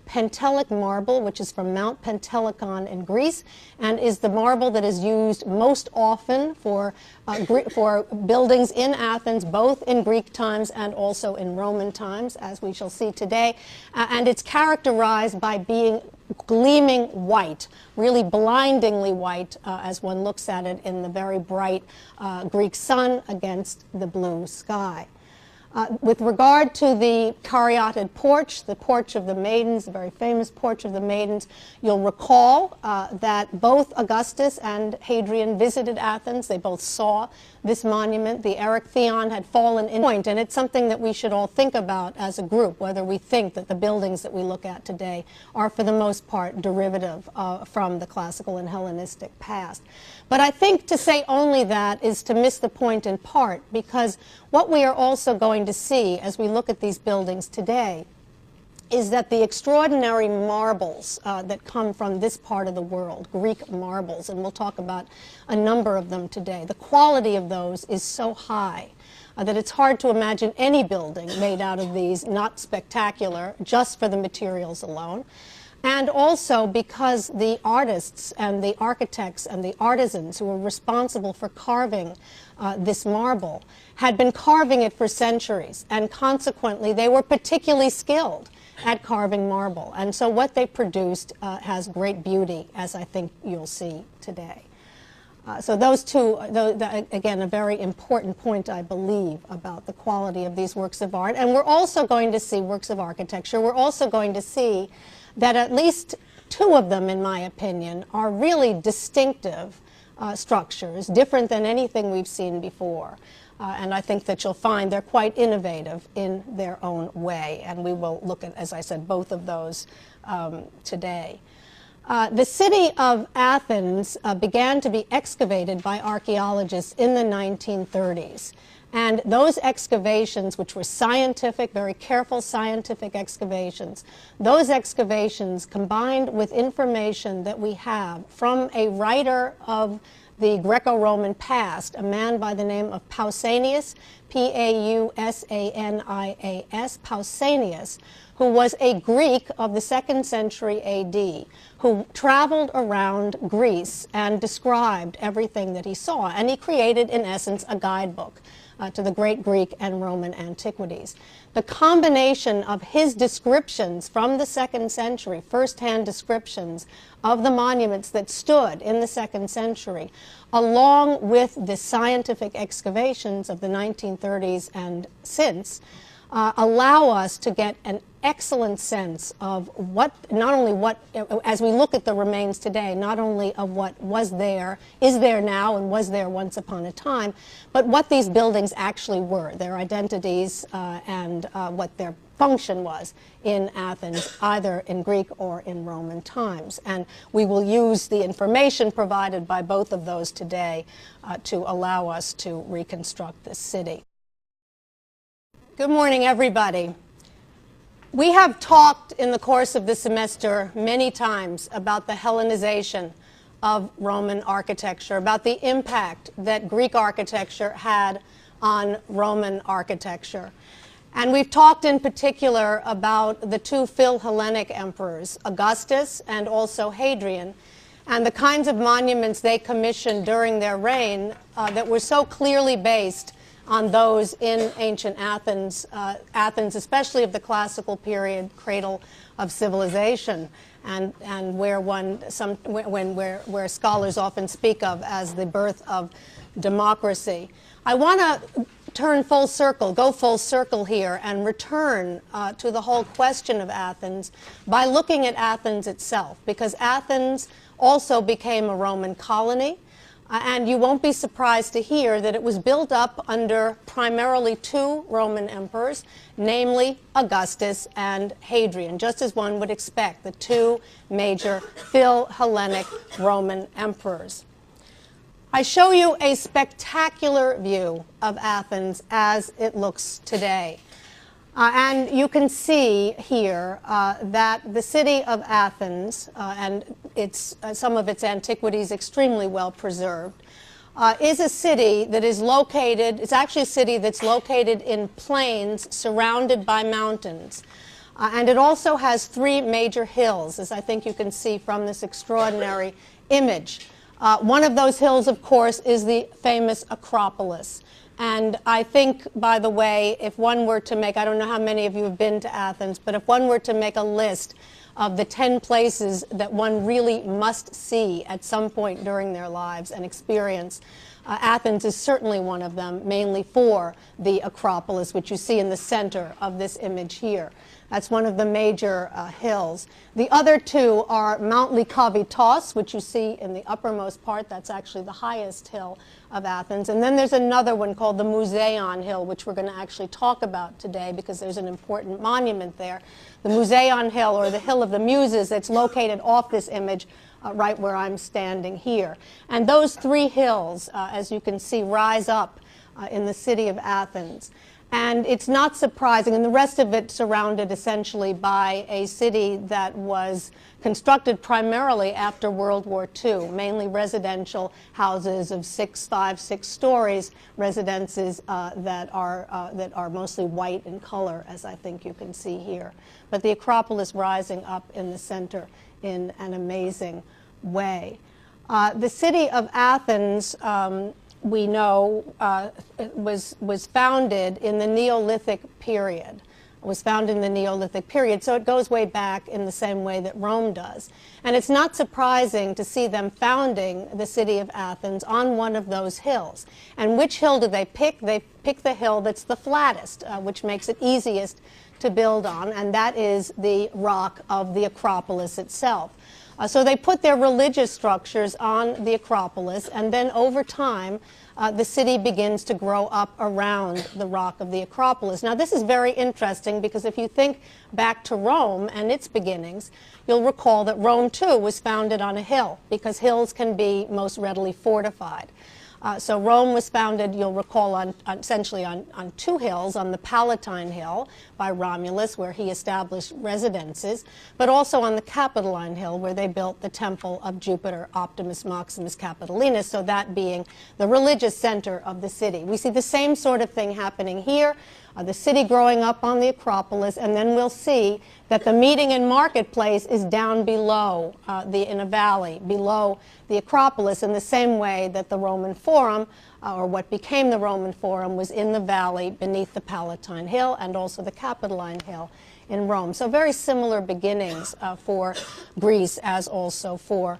Pentelic marble, which is from Mount Pentelicon in Greece, and is the marble that is used most often for buildings in Athens, both in Greek times and also in Roman times, as we shall see today. And it's characterized by being gleaming white, really blindingly white, as one looks at it in the very bright Greek sun against the blue sky. With regard to the Caryatid porch, the Porch of the Maidens, the very famous Porch of the Maidens, you'll recall that both Augustus and Hadrian visited Athens. They both saw this monument. The Erechtheion had fallen in point, and it's something that we should all think about as a group, whether we think that the buildings that we look at today are for the most part derivative from the classical and Hellenistic past. But I think to say only that is to miss the point in part, because what we are also going to see as we look at these buildings today is that the extraordinary marbles that come from this part of the world, Greek marbles, and we'll talk about a number of them today, the quality of those is so high that it's hard to imagine any building made out of these not spectacular just for the materials alone. And also because the artists and the architects and the artisans who were responsible for carving this marble had been carving it for centuries, and consequently they were particularly skilled at carving marble. And so what they produced has great beauty, as I think you'll see today. So those two, again, a very important point, I believe, about the quality of these works of art. And we're also going to see works of architecture. We're also going to see that at least two of them, in my opinion, are really distinctive structures, different than anything we've seen before. And I think that you'll find they're quite innovative in their own way. And we will look at, as I said, both of those today. The city of Athens began to be excavated by archaeologists in the 1930s. And those excavations, which were scientific, very careful scientific excavations, those excavations combined with information that we have from a writer of the Greco-Roman past, a man by the name of Pausanias, P-A-U-S-A-N-I-A-S, Pausanias, who was a Greek of the 2nd century AD, who traveled around Greece and described everything that he saw. And he created, in essence, a guidebook to the great Greek and Roman antiquities. The combination of his descriptions from the 2nd century, first-hand descriptions of the monuments that stood in the 2nd century, along with the scientific excavations of the 1930s and since, allow us to get an excellent sense of not only what, as we look at the remains today, not only of what was there, is there now, and was there once upon a time, but what these buildings actually were, their identities, and what their function was in Athens, either in Greek or in Roman times. And we will use the information provided by both of those today to allow us to reconstruct this city. Good morning, everybody. We have talked in the course of the semester many times about the Hellenization of Roman architecture, about the impact that Greek architecture had on Roman architecture. And we've talked in particular about the two Philhellenic emperors, Augustus and also Hadrian, and the kinds of monuments they commissioned during their reign that were so clearly based on those in ancient Athens, Athens especially of the classical period, cradle of civilization, and where where scholars often speak of as the birth of democracy. I want to turn full circle, go full circle here, and return to the whole question of Athens by looking at Athens itself, because Athens also became a Roman colony. And you won't be surprised to hear that it was built up under primarily two Roman emperors, namely Augustus and Hadrian, just as one would expect, the two major Philhellenic Roman emperors. I show you a spectacular view of Athens as it looks today. And you can see here that the city of Athens and some of its antiquities extremely well preserved, is a city that is located, it's actually a city that's located in plains surrounded by mountains. And it also has three major hills, as I think you can see from this extraordinary image. One of those hills, of course, is the famous Acropolis. And I think, by the way, if one were to make, I don't know how many of you have been to Athens, but if one were to make a list of the 10 places that one really must see at some point during their lives and experience, Athens is certainly one of them, mainly for the Acropolis, which you see in the center of this image here. That's one of the major hills. The other two are Mount Lykavitos, which you see in the uppermost part. That's actually the highest hill of Athens. And then there's another one called the Museion Hill, which we're going to actually talk about today because there's an important monument there. The Museion Hill, or the Hill of the Muses, that's located off this image right where I'm standing here. And those three hills, as you can see, rise up in the city of Athens. And it's not surprising, and the rest of it surrounded essentially by a city that was constructed primarily after World War II, mainly residential houses of 5, 6 stories, residences that are mostly white in color, as I think you can see here. But the Acropolis rising up in the center in an amazing way. The city of Athens, we know, was founded in the Neolithic period. It was founded in the Neolithic period, so it goes way back in the same way that Rome does. And it's not surprising to see them founding the city of Athens on one of those hills. And which hill do they pick? They pick the hill that's the flattest, which makes it easiest to build on, and that is the rock of the Acropolis itself. So they put their religious structures on the Acropolis, and then over time, the city begins to grow up around the rock of the Acropolis. Now, this is very interesting because if you think back to Rome and its beginnings, you'll recall that Rome, too, was founded on a hill because hills can be most readily fortified. So Rome was founded, you'll recall, essentially on two hills, on the Palatine Hill by Romulus, where he established residences, but also on the Capitoline Hill, where they built the temple of Jupiter Optimus Maximus Capitolinus, so that being the religious center of the city. We see the same sort of thing happening here. the city growing up on the Acropolis, and then we'll see that the meeting and marketplace is down below in a valley, below the Acropolis, in the same way that the Roman Forum, or what became the Roman Forum, was in the valley beneath the Palatine Hill and also the Capitoline Hill in Rome. So very similar beginnings for Greece as also for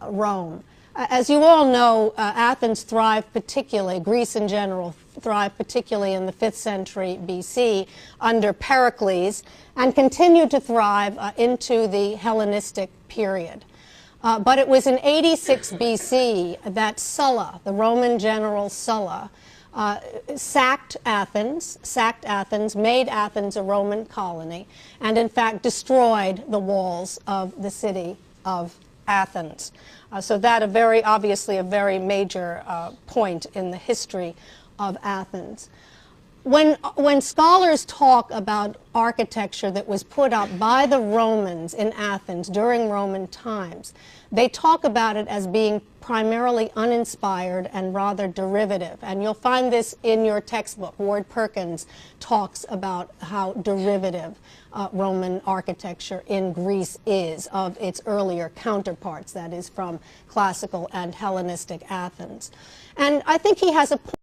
Rome. As you all know, Athens thrived particularly, Greece in general thrived particularly in the 5th century BC under Pericles, and continued to thrive into the Hellenistic period. But it was in 86 BC that Sulla, the Roman general Sulla, sacked Athens, made Athens a Roman colony, and in fact destroyed the walls of the city of Athens. So that obviously a very major point in the history of Athens. When scholars talk about architecture that was put up by the Romans in Athens during Roman times, they talk about it as being primarily uninspired and rather derivative. And you'll find this in your textbook. Ward Perkins talks about how derivative Roman architecture in Greece is of its earlier counterparts, that is, from classical and Hellenistic Athens. And I think he has a point.